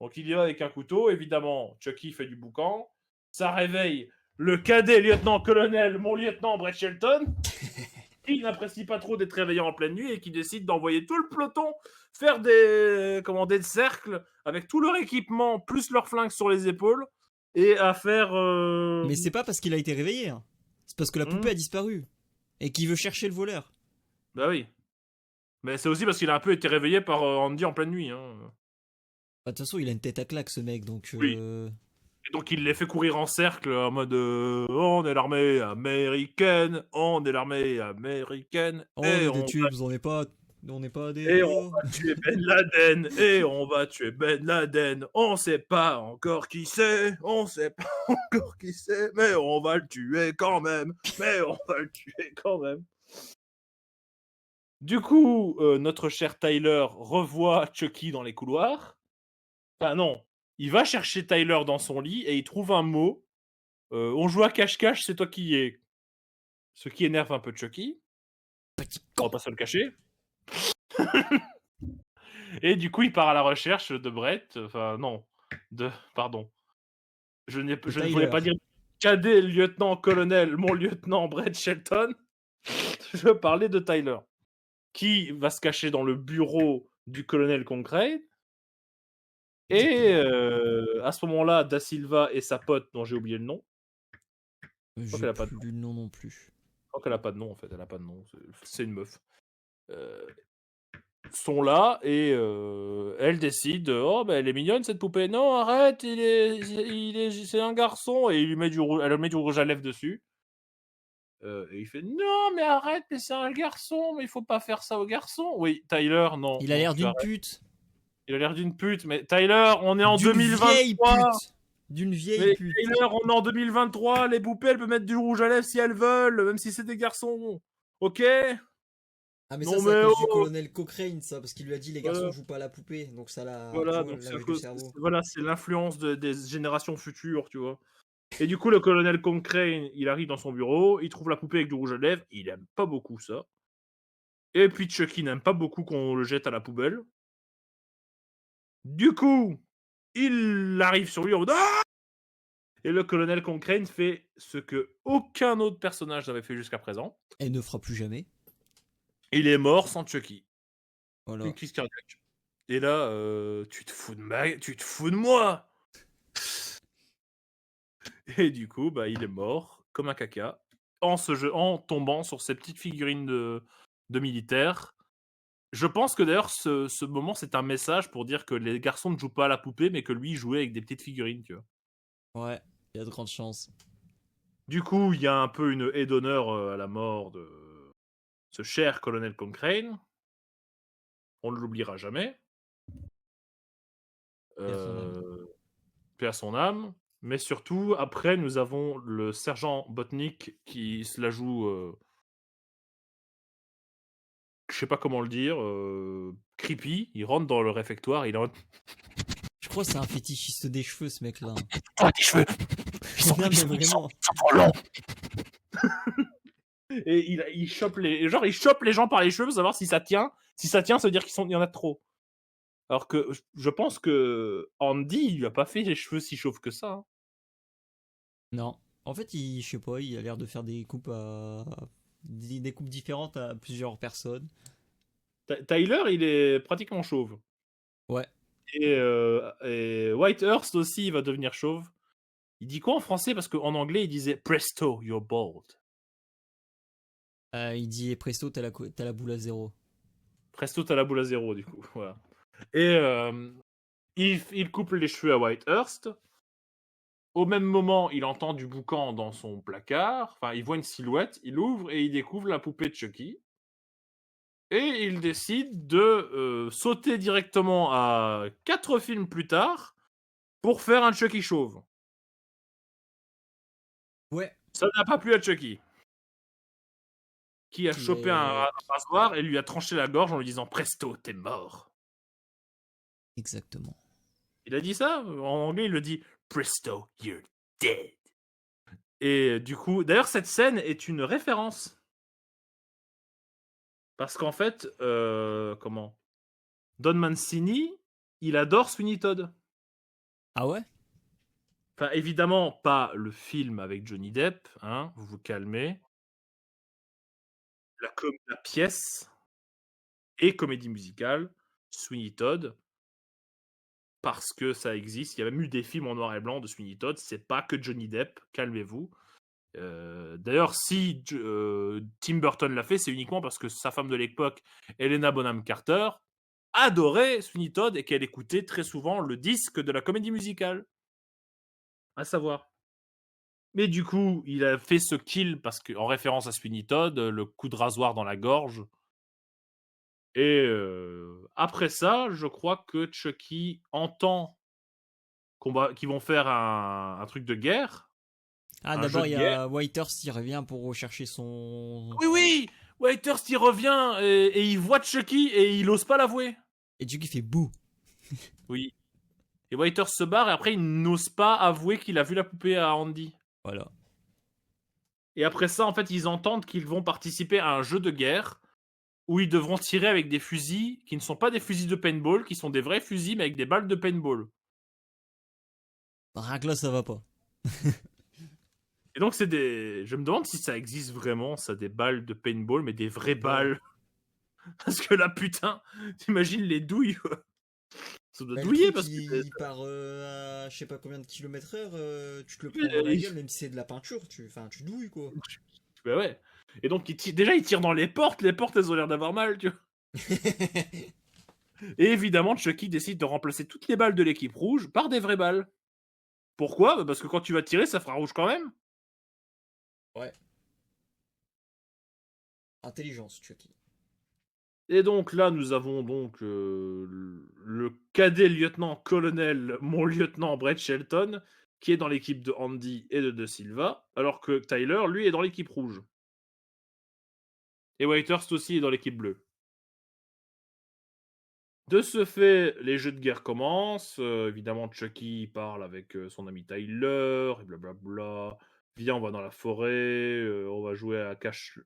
Speaker 1: Donc il y va avec un couteau, évidemment, Chucky fait du boucan, ça réveille le cadet lieutenant-colonel, mon lieutenant Brett Shelton, qui n'apprécie pas trop d'être réveillé en pleine nuit et qui décide d'envoyer tout le peloton faire des cercles avec tout leur équipement, plus leurs flingues sur les épaules, et à faire...
Speaker 2: Mais c'est pas parce qu'il a été réveillé. Hein. C'est parce que la poupée a disparu. Et qu'il veut chercher le voleur.
Speaker 1: Bah oui. Mais c'est aussi parce qu'il a un peu été réveillé par Andy en pleine nuit. Hein.
Speaker 2: De toute façon, il a une tête à claque, ce mec, donc...
Speaker 1: Oui. Et donc il les fait courir en cercle en mode on est l'armée américaine, on est l'armée américaine,
Speaker 2: Oh,
Speaker 1: et
Speaker 2: on est des tubes, on n'est pas des
Speaker 1: et on
Speaker 2: héros.
Speaker 1: va tuer Ben Laden, et on va tuer Ben Laden. On sait pas encore qui c'est, on sait pas encore qui c'est, mais on va le tuer quand même, mais on va le tuer quand même. Du coup, notre cher Tyler revoit Chucky dans les couloirs. Enfin non, il va chercher Tyler dans son lit et il trouve un mot. On joue à cache-cache, c'est toi qui y es. Ce qui énerve un peu Chucky.
Speaker 2: Petit
Speaker 1: On
Speaker 2: con.
Speaker 1: va pas se le cacher. Et du coup, il part à la recherche de Brett. Enfin, non. Pardon. Je ne voulais pas dire cadet, lieutenant-colonel, mon lieutenant Brett Shelton. Je parlais de Tyler. Qui va se cacher dans le bureau du colonel Concrete. Et à ce moment-là, Da Silva et sa pote, dont j'ai oublié le nom.
Speaker 2: J'ai plus le nom non plus.
Speaker 1: Je crois qu'elle a pas de nom en fait, elle a pas de nom. C'est une meuf. Sont là et elle décide oh bah elle est mignonne cette poupée, non arrête, c'est un garçon, et il lui met elle met du rouge à lèvres dessus et il fait non mais arrête, mais c'est un garçon, mais il faut pas faire ça aux garçons. Oui Tyler, non,
Speaker 2: Il a
Speaker 1: non,
Speaker 2: l'air
Speaker 1: tu
Speaker 2: d'une
Speaker 1: arrêtes.
Speaker 2: pute.
Speaker 1: Il a l'air d'une pute, mais Tyler, on est en
Speaker 2: D'une
Speaker 1: 2023.
Speaker 2: vieille pute. D'une vieille
Speaker 1: Mais
Speaker 2: pute.
Speaker 1: Tyler, on est en 2023, les poupées elles peuvent mettre du rouge à lèvres si elles veulent, même si c'est des garçons, ok.
Speaker 2: Ah mais
Speaker 1: non,
Speaker 2: ça c'est à
Speaker 1: mais
Speaker 2: cause du
Speaker 1: oh
Speaker 2: colonel Cochrane, ça, parce qu'il lui a dit les garçons jouent pas à la poupée, donc ça l'a
Speaker 1: voilà, donc c'est
Speaker 2: lavé du cerveau.
Speaker 1: voilà, c'est l'influence des générations futures, tu vois. Et du coup, le colonel Concrane, il arrive dans son bureau, il trouve la poupée avec du rouge à lèvres, il aime pas beaucoup ça. Et puis Chucky n'aime pas beaucoup qu'on le jette à la poubelle. Du coup, il arrive sur lui en mode ah! Et le colonel Concrane fait ce que aucun autre personnage n'avait fait jusqu'à présent.
Speaker 2: Elle ne fera plus jamais.
Speaker 1: Il est mort sans Chucky.
Speaker 2: Voilà.
Speaker 1: Une crise cardiaque. Et là, tu te fous de moi. Et du coup, bah, il est mort comme un caca en tombant sur ces petites figurines de militaires. Je pense que d'ailleurs, ce moment, c'est un message pour dire que les garçons ne jouent pas à la poupée, mais que lui, il jouait avec des petites figurines, tu vois.
Speaker 2: Ouais, il y a de grandes chances.
Speaker 1: Du coup, il y a un peu une haie d'honneur à la mort de ce cher colonel Concrane. On ne l'oubliera jamais. Paix à son âme. Mais surtout, après, nous avons le sergent Botnik qui se la joue... je sais pas comment le dire, creepy. Il rentre dans le réfectoire, il est en mode...
Speaker 2: Je crois que c'est un fétichiste des cheveux, ce mec-là.
Speaker 1: Oh, tes cheveux
Speaker 2: Non, mais vraiment.
Speaker 1: trop longs. Et il chope les gens par les cheveux pour savoir si ça tient. Si ça tient, ça veut dire qu'il y en a trop. Alors que je pense que Andy, il lui a pas fait les cheveux si chauves que ça. Hein.
Speaker 2: Non. En fait, je sais pas, il a l'air de faire des coupes des coupes différentes à plusieurs personnes.
Speaker 1: Tyler, il est pratiquement chauve.
Speaker 2: Ouais.
Speaker 1: Et Whitehurst aussi, il va devenir chauve. Il dit quoi en français? Parce qu'en anglais, il disait Presto, you're bald.
Speaker 2: Il dit presto, t'as la boule à zéro.
Speaker 1: Presto, t'as la boule à zéro, du coup. Voilà. Et il coupe les cheveux à Whitehurst. Au même moment, il entend du boucan dans son placard. Enfin, il voit une silhouette, il ouvre et il découvre la poupée de Chucky. Et il décide de sauter directement à 4 films plus tard pour faire un Chucky chauve.
Speaker 2: Ouais.
Speaker 1: Ça n'a pas plu à Chucky, qui a
Speaker 2: Qui
Speaker 1: chopé un
Speaker 2: est...
Speaker 1: rasoir et lui a tranché la gorge en lui disant Presto, t'es mort.
Speaker 2: Exactement.
Speaker 1: Il a dit ça? En anglais, il le dit Presto, you're dead. Et du coup, d'ailleurs, cette scène est une référence. Parce qu'en fait, comment Don Mancini, il adore Sweeney Todd.
Speaker 2: Ah ouais?
Speaker 1: Enfin, évidemment, pas le film avec Johnny Depp, hein, vous vous calmez. La pièce et comédie musicale, Sweeney Todd, parce que ça existe. Il y a même eu des films en noir et blanc de Sweeney Todd. C'est pas que Johnny Depp, calmez-vous. D'ailleurs, si Tim Burton l'a fait, c'est uniquement parce que sa femme de l'époque, Helena Bonham Carter, adorait Sweeney Todd et qu'elle écoutait très souvent le disque de la comédie musicale. À savoir. Mais du coup, il a fait ce kill parce que, en référence à Sweeney Todd, le coup de rasoir dans la gorge. Et après ça, je crois que Chucky entend qu'ils vont faire un truc de guerre,
Speaker 2: Ah,
Speaker 1: un jeu
Speaker 2: d'abord,
Speaker 1: de
Speaker 2: il y
Speaker 1: guerre.
Speaker 2: a Whitehurst, il revient pour rechercher son...
Speaker 1: Oui, oui, Whitehurst il revient et il voit Chucky et il ose pas l'avouer.
Speaker 2: Et Chucky fait bouh.
Speaker 1: Oui. Et Whitehurst se barre et après il n'ose pas avouer qu'il a vu la poupée à Andy.
Speaker 2: Voilà.
Speaker 1: Et après ça, en fait, ils entendent qu'ils vont participer à un jeu de guerre où ils devront tirer avec des fusils qui ne sont pas des fusils de paintball, qui sont des vrais fusils mais avec des balles de paintball.
Speaker 2: Rien que là, ça va pas.
Speaker 1: Et donc c'est des... Je me demande si ça existe vraiment, ça, des balles de paintball, mais des vraies balles. Parce que là, putain, t'imagines les douilles, quoi. Ça doit
Speaker 2: Bah, le
Speaker 1: douiller
Speaker 2: truc,
Speaker 1: parce que...
Speaker 2: il part à je sais pas combien de kilomètres heure, tu te le prends dans la gueule, même si c'est de la peinture, enfin, tu douilles quoi.
Speaker 1: Bah ouais. Et donc, déjà, ils tirent dans les portes elles ont l'air d'avoir mal, tu vois. Et évidemment, Chucky décide de remplacer toutes les balles de l'équipe rouge par des vraies balles. Pourquoi? Bah parce que quand tu vas tirer, ça fera rouge quand même.
Speaker 2: Ouais. Intelligence, Chucky.
Speaker 1: Et donc là, nous avons donc le cadet lieutenant-colonel, mon lieutenant Brett Shelton, qui est dans l'équipe de Andy et de Silva, alors que Tyler, lui, est dans l'équipe rouge. Et Whitehurst aussi est dans l'équipe bleue. De ce fait, les jeux de guerre commencent. Évidemment, Chucky parle avec son ami Tyler, et blablabla. Viens, on va dans la forêt, on va jouer à cache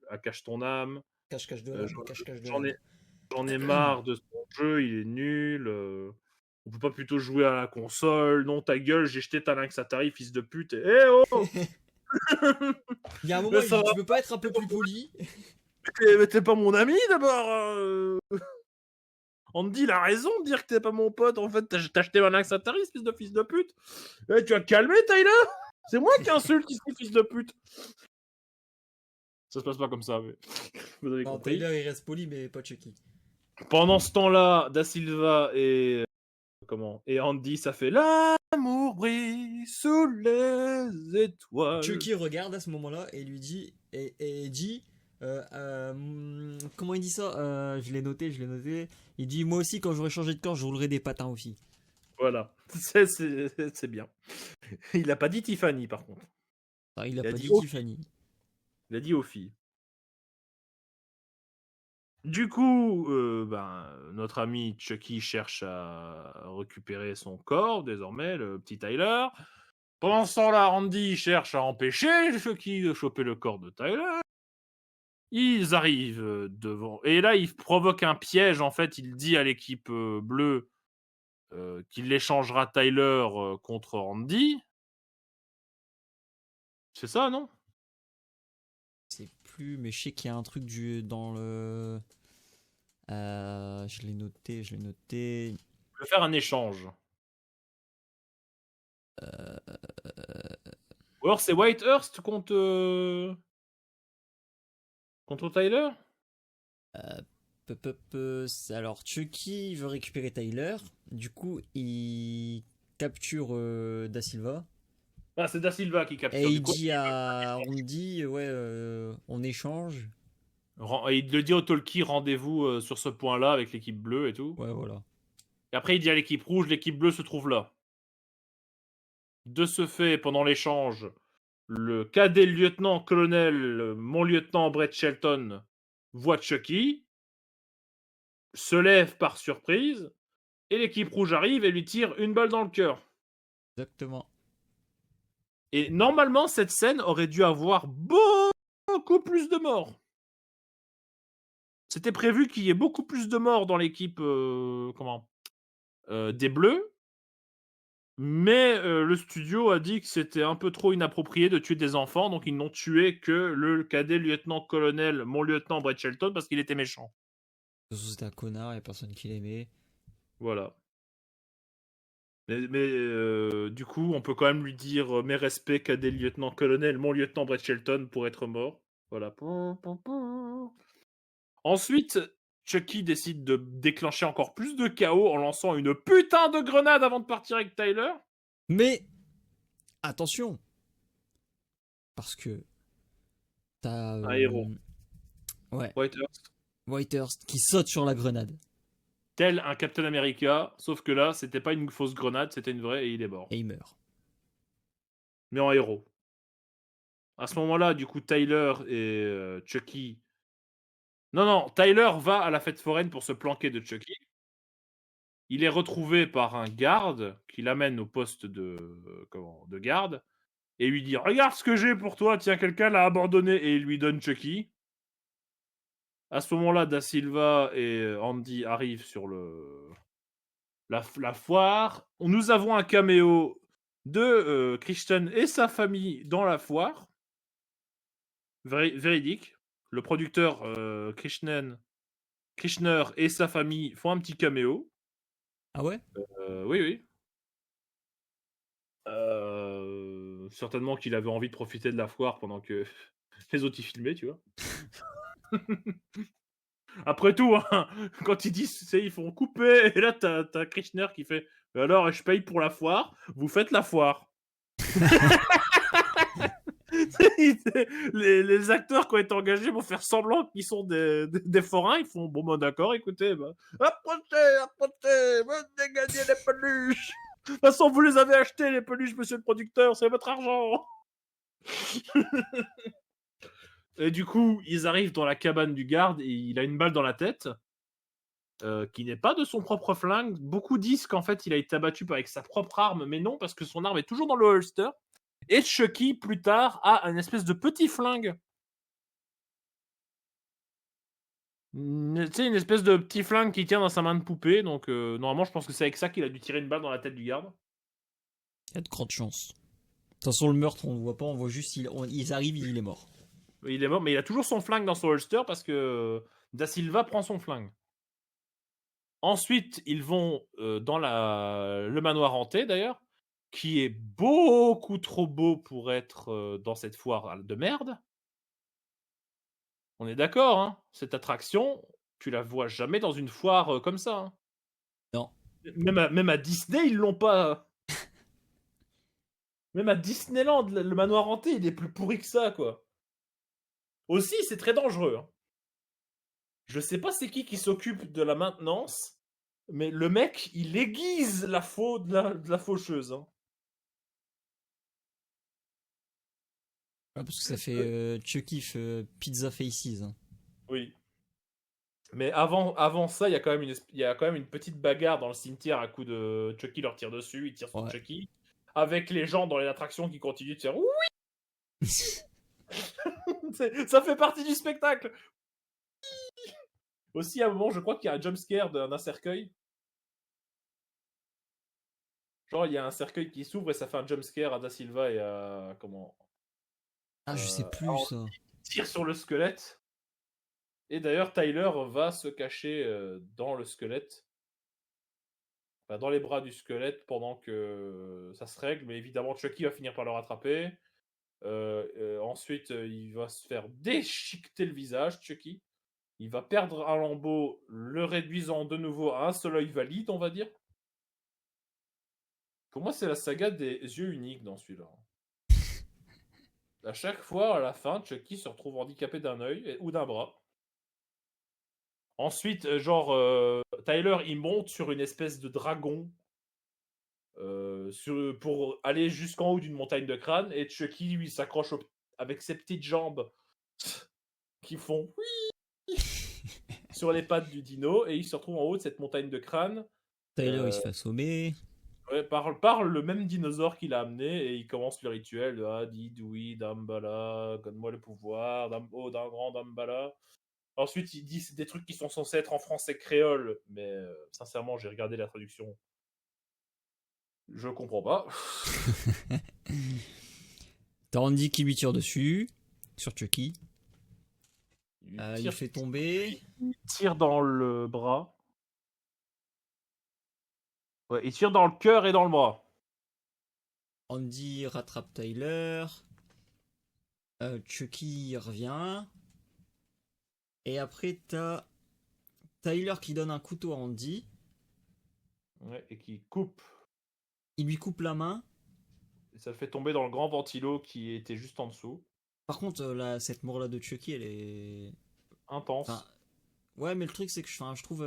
Speaker 1: ton âme.
Speaker 2: Cache-cache de
Speaker 1: Euh,
Speaker 2: l'âme, cache-cache de
Speaker 1: J'en
Speaker 2: l'âme.
Speaker 1: ai, j'en ai marre de son jeu, il est nul. On peut pas plutôt jouer à la console. Non, ta gueule, j'ai jeté ta Lynx Atari, fils de pute. Eh oh
Speaker 2: Il y a un moment,
Speaker 1: Mais
Speaker 2: il
Speaker 1: ça
Speaker 2: dit,
Speaker 1: va,
Speaker 2: tu peux pas être un peu plus poli?
Speaker 1: mais t'es pas mon ami d'abord. Andy, il a raison de dire que t'es pas mon pote. En fait, t'as acheté ma Lynx Atari, fils de pute. Eh, tu vas te calmer, Tyler. C'est moi qui insulte ici, fils de pute. Ça se passe pas comme ça, mais vous avez
Speaker 2: Non,
Speaker 1: compris.
Speaker 2: Tyler, il reste poli, mais pas Chucky.
Speaker 1: Pendant ce temps-là, Da Silva et Andy, ça fait l'amour brille sous les étoiles.
Speaker 2: Chucky regarde à ce moment-là et lui dit, et dit, comment il dit ça? Je l'ai noté, je l'ai noté. Il dit, moi aussi, quand j'aurai changé de corps, je roulerai des patins aussi.
Speaker 1: Voilà, c'est bien. Il a pas dit Tiffany, par contre.
Speaker 2: Ah, il a
Speaker 1: Il a
Speaker 2: pas
Speaker 1: dit
Speaker 2: dit
Speaker 1: aux
Speaker 2: Tiffany.
Speaker 1: Il a dit aux filles. Du coup, notre ami Chucky cherche à récupérer son corps, désormais, le petit Tyler. Pendant ce temps-là, Andy cherche à empêcher Chucky de choper le corps de Tyler. Ils arrivent devant. Et là, il provoque un piège. En fait, il dit à l'équipe bleue qu'il échangera Tyler contre Andy. C'est ça, non?
Speaker 2: C'est plus, mais je sais qu'il y a un truc dans le. Je l'ai noté, je l'ai noté.
Speaker 1: Je vais faire un échange. Ou alors c'est Whitehurst contre Tyler?
Speaker 2: Alors, Chucky veut récupérer Tyler. Du coup, il capture Da Silva.
Speaker 1: Ah, c'est Da Silva qui
Speaker 2: Et
Speaker 1: capture du
Speaker 2: il
Speaker 1: coup.
Speaker 2: dit à Randy, ouais, on échange.
Speaker 1: Et il le dit au talkie, rendez-vous sur ce point-là avec l'équipe bleue et tout.
Speaker 2: Ouais, voilà.
Speaker 1: Et après, il dit à l'équipe rouge, l'équipe bleue se trouve là. De ce fait, pendant l'échange, le cadet lieutenant-colonel, mon lieutenant Brett Shelton, voit Chucky, se lève par surprise, et l'équipe rouge arrive et lui tire une balle dans le cœur.
Speaker 2: Exactement.
Speaker 1: Et normalement, cette scène aurait dû avoir beaucoup plus de morts. C'était prévu qu'il y ait beaucoup plus de morts dans l'équipe des Bleus, mais le studio a dit que c'était un peu trop inapproprié de tuer des enfants, donc ils n'ont tué que le cadet lieutenant-colonel, mon lieutenant Brett Shelton, parce qu'il était méchant.
Speaker 2: C'était un connard, il y a personne qui l'aimait.
Speaker 1: Voilà. Mais du coup, on peut quand même lui dire mes respects, cadet lieutenant-colonel, mon lieutenant Brett Shelton, pour être mort. Voilà. Ensuite, Chucky décide de déclencher encore plus de chaos en lançant une putain de grenade avant de partir avec Tyler.
Speaker 2: Mais attention, parce que t'as
Speaker 1: Un héros.
Speaker 2: ouais,
Speaker 1: Whitehurst.
Speaker 2: Whitehurst qui saute sur la grenade
Speaker 1: Tel un Captain America, sauf que là, c'était pas une fausse grenade, c'était une vraie et il est mort.
Speaker 2: et il meurt.
Speaker 1: Mais en héros. À ce moment-là, du coup, Tyler et Chucky. Non, Tyler va à la fête foraine pour se planquer de Chucky. Il est retrouvé par un garde qui l'amène au poste de garde et lui dit regarde ce que j'ai pour toi, tiens, quelqu'un l'a abandonné, et il lui donne Chucky. À ce moment-là, Da Silva et Andy arrivent sur la foire. Nous avons un caméo de Christian et sa famille dans la foire. Véridique. Le producteur Krishner et sa famille font un petit caméo.
Speaker 2: Ah ouais?
Speaker 1: Oui, oui. Certainement qu'il avait envie de profiter de la foire pendant que les autres y filmaient, tu vois. Après tout, hein, quand ils disent, ils font couper, et là t'as Krishner qui fait alors je paye pour la foire, vous faites la foire. les acteurs qui ont été engagés vont faire semblant qu'ils sont des forains, ils font bon bah d'accord, écoutez, bah, approchez, venez gagner les peluches. De toute façon, vous les avez achetées les peluches, monsieur le producteur, c'est votre argent. Et du coup, ils arrivent dans la cabane du garde et il a une balle dans la tête. Qui n'est pas de son propre flingue. Beaucoup disent qu'en fait il a été abattu avec sa propre arme, mais non, parce que son arme est toujours dans le holster. Et Chucky, plus tard, a une espèce de petit flingue. Tu sais, une espèce de petit flingue qui tient dans sa main de poupée. Donc normalement, je pense que c'est avec ça qu'il a dû tirer une balle dans la tête du garde.
Speaker 2: Il y a de grandes chances. De toute façon, le meurtre, on ne voit pas, on voit juste, ils arrivent, il est mort.
Speaker 1: Il est mort, mais il a toujours son flingue dans son holster parce que Da Silva prend son flingue. Ensuite, ils vont dans le manoir hanté, d'ailleurs, qui est beaucoup trop beau pour être dans cette foire de merde. On est d'accord, hein? Cette attraction, tu la vois jamais dans une foire comme ça. Hein.
Speaker 2: Non.
Speaker 1: Même à Disney, ils l'ont pas. Même à Disneyland, le manoir hanté, il est plus pourri que ça, quoi. Aussi, c'est très dangereux. Hein. Je sais pas c'est qui s'occupe de la maintenance, mais le mec, il aiguise la faux de la faucheuse. Hein.
Speaker 2: Ah, parce que ça fait Chucky Pizza Faces. Hein.
Speaker 1: Oui. Mais avant ça, il y a quand même une petite bagarre dans le cimetière à coup de Chucky leur tire dessus, il tire sur
Speaker 2: Ouais.
Speaker 1: Chucky. Avec les gens dans les attractions qui continuent de faire oui. Ça fait partie du spectacle. Aussi, à un moment, je crois qu'il y a un jumpscare d'un cercueil. Genre, il y a un cercueil qui s'ouvre et ça fait un jumpscare à Da Silva et à. Comment
Speaker 2: Ah, je sais plus ça.
Speaker 1: tire sur le squelette. Et d'ailleurs, Tyler va se cacher dans le squelette. Enfin, dans les bras du squelette pendant que ça se règle. Mais évidemment, Chucky va finir par le rattraper. Ensuite, il va se faire déchiqueter le visage, Chucky. Il va perdre un lambeau, le réduisant de nouveau à un seul œil valide, on va dire. Pour moi, c'est la saga des yeux uniques dans celui-là. À chaque fois, à la fin, Chucky se retrouve handicapé d'un œil ou d'un bras. Ensuite, Tyler, il monte sur une espèce de dragon pour aller jusqu'en haut d'une montagne de crâne, et Chucky, lui, s'accroche avec ses petites jambes qui font sur les pattes du dino, et il se retrouve en haut de cette montagne de crâne.
Speaker 2: Tyler, il se fait assommer.
Speaker 1: Ouais, par le même dinosaure qu'il a amené, et il commence le rituel de Didoui, Dambala, donne-moi le pouvoir, d'un grand Dambala. Ensuite, il dit des trucs qui sont censés être en français créole, mais sincèrement, j'ai regardé la traduction. Je comprends pas.
Speaker 2: T'as Andy qui lui tire dessus, sur Chucky.
Speaker 1: Il
Speaker 2: Il
Speaker 1: tire,
Speaker 2: fait tomber.
Speaker 1: il tire dans le bras. Ouais, il tire dans le cœur et dans le bras.
Speaker 2: Andy rattrape Tyler. Chucky revient. Et après, t'as Tyler qui donne un couteau à Andy.
Speaker 1: Ouais, et qui coupe.
Speaker 2: Il lui coupe la main.
Speaker 1: Et ça le fait tomber dans le grand ventilo qui était juste en dessous.
Speaker 2: Par contre, cette mort-là de Chucky, elle est... Enfin,
Speaker 1: Intense.
Speaker 2: ouais, mais le truc, c'est que je trouve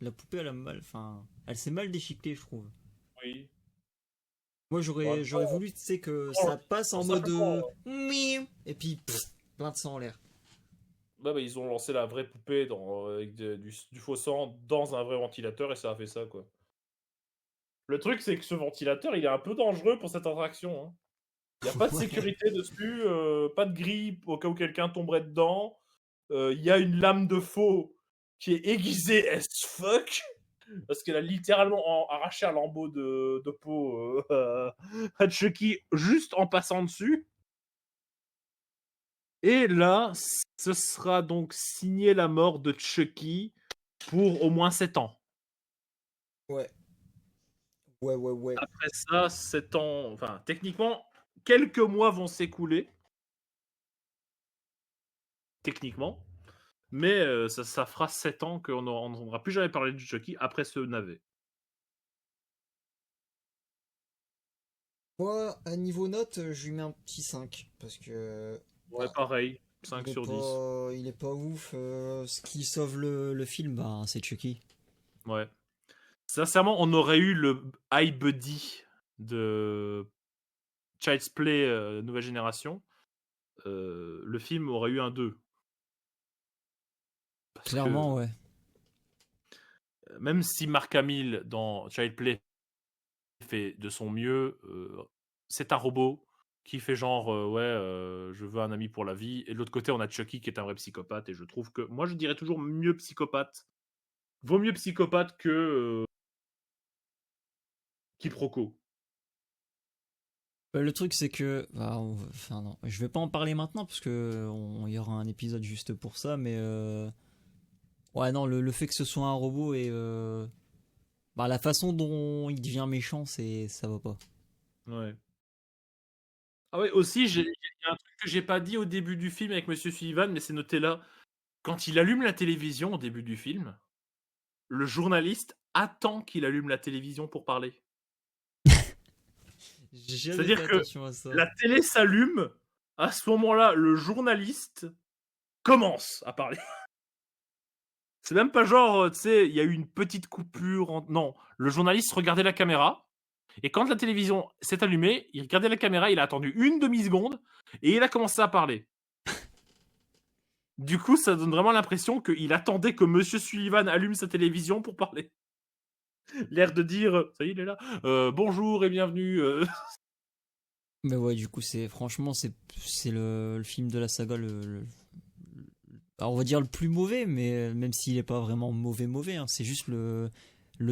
Speaker 2: la poupée, elle a mal... Enfin, elle s'est mal déchiquetée, je trouve.
Speaker 1: Oui.
Speaker 2: Moi,
Speaker 1: Ouais,
Speaker 2: j'aurais voulu, tu sais, que
Speaker 1: oh,
Speaker 2: ça passe en mode...
Speaker 1: simplement,
Speaker 2: Miam et puis, plein de sang en l'air.
Speaker 1: bah, ils ont lancé la vraie poupée avec du faux sang dans un vrai ventilateur, et ça a fait ça, quoi. Le truc, c'est que ce ventilateur, il est un peu dangereux pour cette attraction. Hein. Il n'y a pas de
Speaker 2: Ouais.
Speaker 1: sécurité dessus, pas de grille au cas où quelqu'un tomberait dedans. Il y a une lame de faux qui est aiguisée as fuck, parce qu'elle a littéralement arraché un lambeau de peau à Chucky juste en passant dessus. Et là, ce sera donc signé la mort de Chucky pour au moins 7 ans.
Speaker 2: Ouais. Ouais.
Speaker 1: Après ça, 7 ans, enfin, techniquement, quelques mois vont s'écouler. Techniquement. Mais ça fera 7 ans qu'on n'entendra plus jamais parler du Chucky après ce navet.
Speaker 2: Moi, à niveau note, je lui mets un petit 5. Parce que...
Speaker 1: Ouais, pareil, 5 sur 10.
Speaker 2: Il est pas ouf. Ce qui sauve le film, bah, c'est Chucky.
Speaker 1: Ouais. Sincèrement, on aurait eu le iBuddy de Child's Play nouvelle génération. Le film aurait eu un 2. Parce
Speaker 2: Clairement,
Speaker 1: que
Speaker 2: ouais.
Speaker 1: même si Mark Hamill dans Child's Play fait de son mieux, c'est un robot qui fait genre je veux un ami pour la vie, et de l'autre côté on a Chucky qui est un vrai psychopathe, et je trouve que moi je dirais toujours mieux psychopathe, vaut mieux psychopathe que quiproquo.
Speaker 2: Le truc, c'est que... bah, enfin, non. Je vais pas en parler maintenant, parce que il y aura un épisode juste pour ça, mais... Ouais, non, le fait que ce soit un robot et... bah, la façon dont il devient méchant, ça va pas.
Speaker 1: Ouais. Ah ouais, aussi il y a un truc que j'ai pas dit au début du film avec Monsieur Sullivan, mais c'est noté là. Quand il allume la télévision au début du film, le journaliste attend qu'il allume la télévision pour parler.
Speaker 2: J'ai jamais fait
Speaker 1: C'est-à-dire que
Speaker 2: attention à ça.
Speaker 1: la télé s'allume, à ce moment-là, le journaliste commence à parler. C'est même pas genre, tu sais, il y a eu une petite coupure. Non, le journaliste regardait la caméra, et quand la télévision s'est allumée, il regardait la caméra, il a attendu une demi-seconde, et il a commencé à parler. Du coup, ça donne vraiment l'impression qu'il attendait que Monsieur Sullivan allume sa télévision pour parler. L'air de dire, ça y est, il est là, bonjour et bienvenue.
Speaker 2: Mais ouais, du coup, franchement, c'est le film de la saga alors, on va dire le plus mauvais, mais même s'il est pas vraiment mauvais, hein, c'est juste le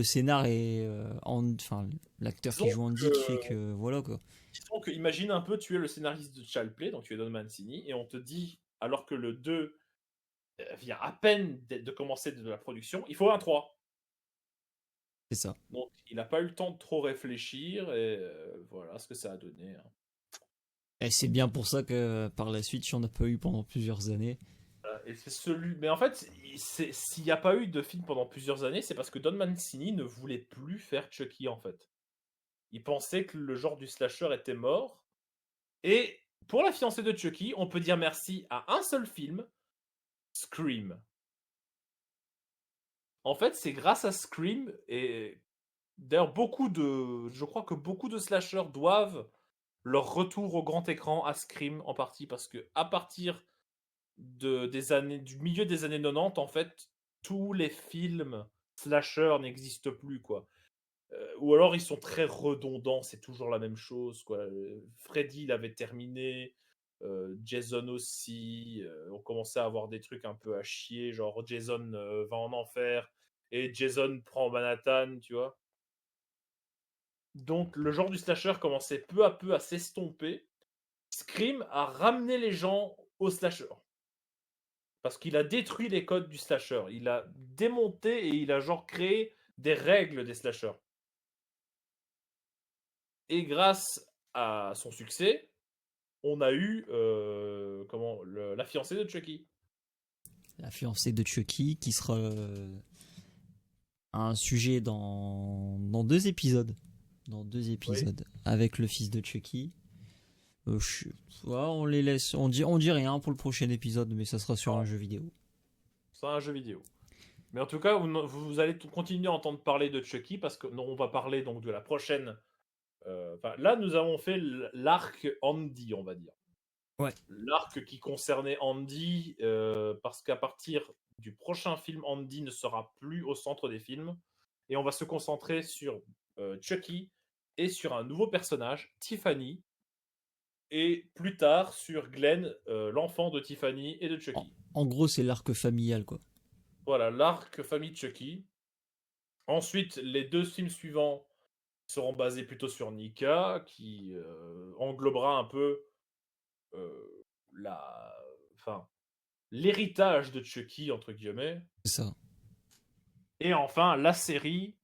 Speaker 2: scénar et enfin l'acteur qui
Speaker 1: Disons
Speaker 2: joue Andy qui fait
Speaker 1: que,
Speaker 2: que voilà quoi.
Speaker 1: disons que imagine un peu, tu es le scénariste de Child Play, donc tu es Don Mancini, et on te dit, alors que le 2 vient à peine de commencer de la production, il faut un 3.
Speaker 2: C'est ça.
Speaker 1: Donc il n'a pas eu le temps de trop réfléchir, et voilà ce que ça a donné. Hein.
Speaker 2: Et c'est bien pour ça que par la suite, il n'y en a pas eu pendant plusieurs années.
Speaker 1: Et c'est celui. Mais en fait, s'il n'y a pas eu de film pendant plusieurs années, c'est parce que Don Mancini ne voulait plus faire Chucky en fait. Il pensait que le genre du slasher était mort. Et pour la fiancée de Chucky, on peut dire merci à un seul film, Scream. En fait, c'est grâce à Scream et d'ailleurs je crois que beaucoup de slashers doivent leur retour au grand écran à Scream en partie parce que à partir du milieu des années 90, en fait, tous les films slasher n'existent plus, quoi. Ou alors ils sont très redondants, c'est toujours la même chose, quoi. Freddy, il avait terminé, Jason aussi, on commençait à avoir des trucs un peu à chier, genre Jason va en enfer et Jason prend Manhattan, tu vois. Donc le genre du slasher commençait peu à peu à s'estomper. Scream a ramené les gens au slasher. Parce qu'il a détruit les codes du slasher. Il a démonté et il a genre créé des règles des slashers. Et grâce à son succès, on a eu la fiancée de Chucky.
Speaker 2: La fiancée de Chucky, qui sera un sujet dans 2 épisodes. Dans deux
Speaker 1: Oui.
Speaker 2: épisodes. Avec le fils de Chucky. Ouais, on les laisse. On dit rien pour le prochain épisode, mais ça sera sur un
Speaker 1: Non,
Speaker 2: jeu vidéo.
Speaker 1: c'est un jeu vidéo. Mais en tout cas, vous allez continuer à entendre parler de Chucky parce que on va parler donc de la prochaine. Là, nous avons fait l'arc Andy, on va dire.
Speaker 2: Ouais.
Speaker 1: L'arc qui concernait Andy, parce qu'à partir du prochain film, Andy ne sera plus au centre des films. Et on va se concentrer sur Chucky et sur un nouveau personnage, Tiffany, et plus tard sur Glenn, l'enfant de Tiffany et de
Speaker 2: En,
Speaker 1: Chucky.
Speaker 2: en gros, c'est l'arc familial, quoi.
Speaker 1: Voilà, l'arc famille Chucky. Ensuite, les deux films suivants seront basés plutôt sur Nika, qui englobera un peu la, enfin, l'héritage de Chucky, entre guillemets.
Speaker 2: C'est ça.
Speaker 1: Et enfin, la série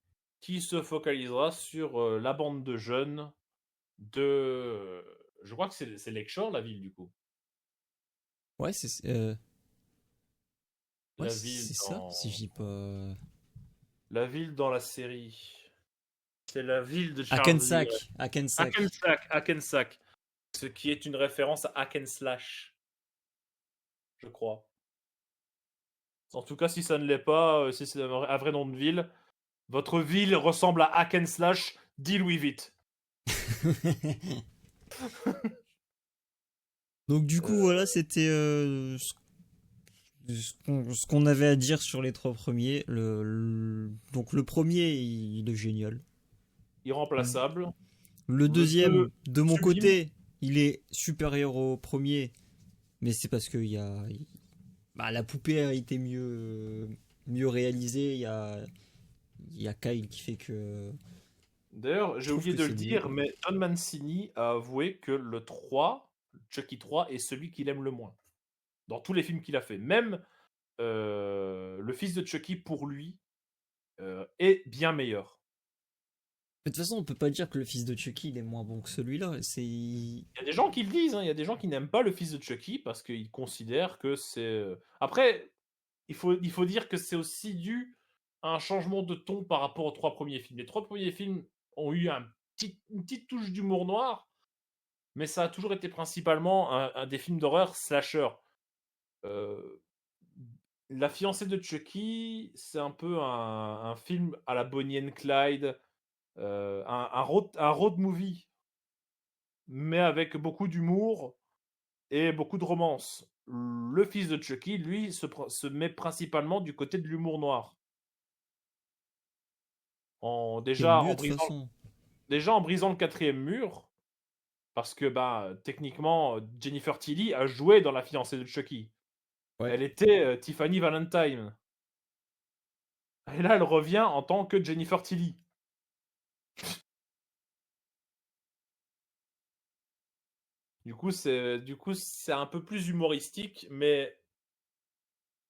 Speaker 1: qui se focalisera sur la bande de jeunes de. Je crois que c'est Lakeshore, la ville, du coup.
Speaker 2: Ouais, ouais,
Speaker 1: La ville
Speaker 2: c'est ça, si je
Speaker 1: dans.
Speaker 2: dis pas.
Speaker 1: La ville dans la série. C'est la ville de Charles Lee. Ouais.
Speaker 2: Hackensack. Hackensack.
Speaker 1: Hackensack, Hackensack. Ce qui est une référence à Hack and Slash, je crois. En tout cas, si ça ne l'est pas, si c'est un vrai nom de ville, votre ville ressemble à Hack and Slash, deal with it.
Speaker 2: Donc, du coup,
Speaker 1: Euh,
Speaker 2: voilà, c'était ce qu'on avait à dire sur les 3 premiers. Donc, le premier, il est génial.
Speaker 1: Irremplaçable.
Speaker 2: Le
Speaker 1: Le 2,
Speaker 2: deuxième, de mon
Speaker 1: sublime.
Speaker 2: côté, il est supérieur au premier, mais c'est parce que bah, la poupée a été mieux réalisée. Il y a Kyle qui fait que
Speaker 1: D'ailleurs,
Speaker 2: je
Speaker 1: j'ai
Speaker 2: trouve
Speaker 1: oublié
Speaker 2: que
Speaker 1: de le
Speaker 2: c'est mieux.
Speaker 1: dire, mais Don Mancini a avoué que le 3, Chucky 3, est celui qu'il aime le moins. Dans tous les films qu'il a fait. Même le fils de Chucky, pour lui, est bien meilleur.
Speaker 2: De toute façon, on peut pas dire que le fils de Chucky il est moins bon que celui-là.
Speaker 1: Il y a des gens qui le disent, hein, il y a des gens qui n'aiment pas le fils de Chucky parce qu'ils considèrent que c'est. Après, il faut dire que c'est aussi dû à un changement de ton par rapport aux 3 premiers films. Les 3 premiers films ont eu une petite touche d'humour noir, mais ça a toujours été principalement un des films d'horreur slasher. Euh, La fiancée de Chucky, c'est un peu un film à la Bonnie and Clyde, un road movie, mais avec beaucoup d'humour et beaucoup de romance. Le fils de Chucky, lui, se met principalement du côté de l'humour noir.
Speaker 2: C'est
Speaker 1: Déjà,
Speaker 2: mieux de toute façon.
Speaker 1: en brisant le quatrième mur, parce que bah, techniquement, Jennifer Tilly a joué dans La fiancée de Chucky.
Speaker 2: Ouais.
Speaker 1: Elle était Tiffany Valentine. Et là, elle revient en tant que Jennifer Tilly. Du coup, c'est un peu plus humoristique, mais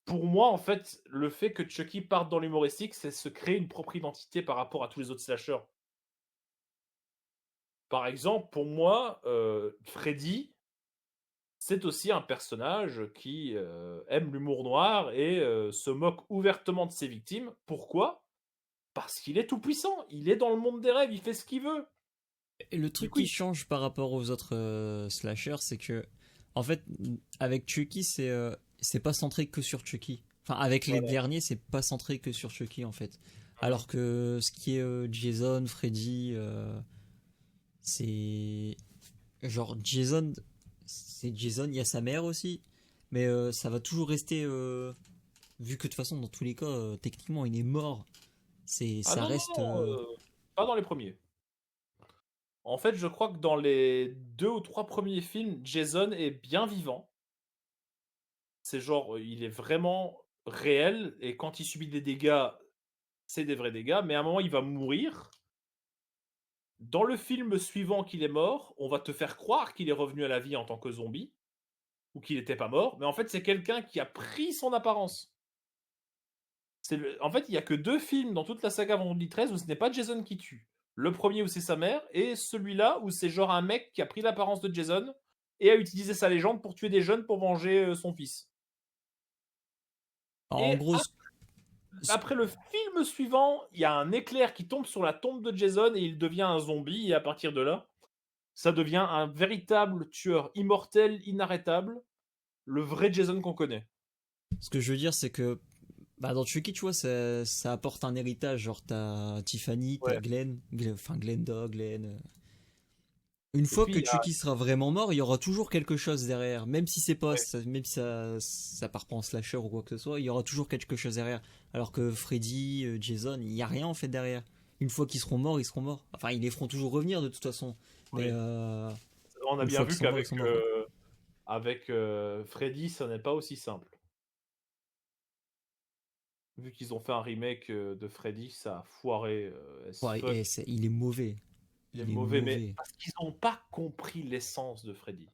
Speaker 1: pour moi, en fait, le fait que Chucky parte dans l'humoristique, c'est se créer une propre identité par rapport à tous les autres slashers. Par exemple, pour moi, Freddy, c'est aussi un personnage qui aime l'humour noir et se moque ouvertement de ses victimes. Pourquoi? Parce qu'il est tout puissant. Il est dans le monde des rêves. Il fait ce qu'il veut.
Speaker 2: Et le
Speaker 1: Du
Speaker 2: truc
Speaker 1: coup,
Speaker 2: qui change par rapport aux autres slashers, c'est que, en fait, avec Chucky, c'est pas centré que sur Chucky. Enfin, avec les
Speaker 1: voilà.
Speaker 2: derniers, c'est pas centré que sur Chucky, en fait. Alors que ce qui est Jason, Freddy, c'est. Genre, Jason, c'est Jason, il y a sa mère aussi. Mais ça va toujours rester. Vu que de toute façon, dans tous les cas, techniquement, il est mort.
Speaker 1: Ah
Speaker 2: Ça
Speaker 1: non, non,
Speaker 2: reste.
Speaker 1: non, pas dans les premiers. En fait, je crois que dans les 2 ou 3 premiers films, Jason est bien vivant. C'est genre, il est vraiment réel et quand il subit des dégâts, c'est des vrais dégâts, mais à un moment, il va mourir. Dans le film suivant qu'il est mort, on va te faire croire qu'il est revenu à la vie en tant que zombie ou qu'il n'était pas mort, mais en fait, c'est quelqu'un qui a pris son apparence. En fait, il y a que 2 films dans toute la saga Vendredi 13 où ce n'est pas Jason qui tue. Le premier où c'est sa mère et celui-là où c'est genre un mec qui a pris l'apparence de Jason et a utilisé sa légende pour tuer des jeunes pour venger son fils.
Speaker 2: En
Speaker 1: Et
Speaker 2: gros,
Speaker 1: après le film suivant, il y a un éclair qui tombe sur la tombe de Jason et il devient un zombie et à partir de là, ça devient un véritable tueur immortel, inarrêtable, le vrai Jason qu'on connaît.
Speaker 2: ce que je veux dire, c'est que bah, dans Chucky, tu vois, ça apporte un héritage. Genre, t'as Tiffany, t'as
Speaker 1: Ouais.
Speaker 2: Enfin Glenda, Glenn. Une
Speaker 1: Et
Speaker 2: fois
Speaker 1: puis
Speaker 2: que
Speaker 1: il y a
Speaker 2: Chucky sera vraiment mort, il y aura toujours quelque chose derrière. Même si c'est pas,
Speaker 1: ouais,
Speaker 2: même si ça part pas en slasher ou quoi que ce soit, il y aura toujours quelque chose derrière. Alors que Freddy, Jason, il y a rien en fait derrière. Une fois qu'ils seront morts, ils seront morts. Enfin, ils les feront toujours revenir de toute façon. Mais
Speaker 1: ouais. On a
Speaker 2: une
Speaker 1: bien
Speaker 2: fois qu'ils
Speaker 1: vu
Speaker 2: sont morts, ils
Speaker 1: qu'avec
Speaker 2: sont morts, quoi.
Speaker 1: Freddy, ça n'est pas aussi simple. Vu qu'ils ont fait un remake de Freddy, ça a foiré as
Speaker 2: Ouais,
Speaker 1: fuck.
Speaker 2: il est mauvais.
Speaker 1: Il est
Speaker 2: Il est
Speaker 1: mauvais, mais
Speaker 2: mauvais.
Speaker 1: parce qu'ils n'ont pas compris l'essence de Freddy.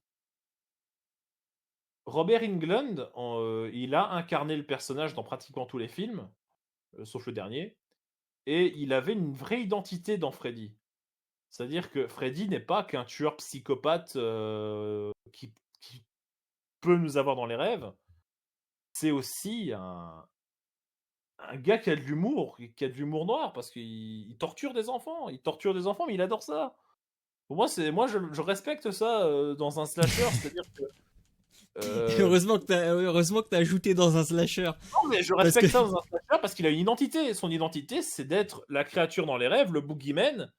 Speaker 1: Robert Englund, il a incarné le personnage dans pratiquement tous les films, sauf le dernier, et il avait une vraie identité dans Freddy. C'est-à-dire que Freddy n'est pas qu'un tueur psychopathe qui peut nous avoir dans les rêves. C'est aussi un gars qui a de l'humour, qui a de l'humour noir, parce qu'il torture des enfants. Il torture des enfants, mais il adore ça. Pour moi, je respecte ça dans un slasher, c'est-à-dire que euh,
Speaker 2: Heureusement que t'as ajouté dans un slasher.
Speaker 1: non, mais je
Speaker 2: Parce que
Speaker 1: respecte ça dans un slasher parce qu'il a une identité. Son identité, c'est d'être la créature dans les rêves, le boogeyman,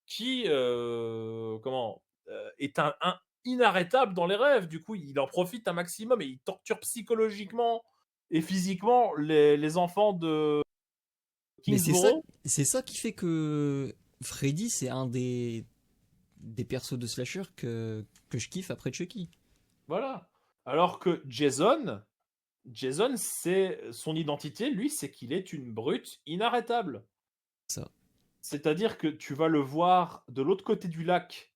Speaker 1: qui est un inarrêtable dans les rêves. Du coup, il en profite un maximum et il torture psychologiquement et physiquement les enfants de
Speaker 2: Mais
Speaker 1: Kingsborough.
Speaker 2: c'est ça qui fait que Freddy, c'est un des persos de slasher que je kiffe après Chucky.
Speaker 1: Voilà. Alors que Jason, c'est son identité, lui, c'est qu'il est une brute inarrêtable.
Speaker 2: Ça.
Speaker 1: C'est-à-dire que tu vas le voir de l'autre côté du lac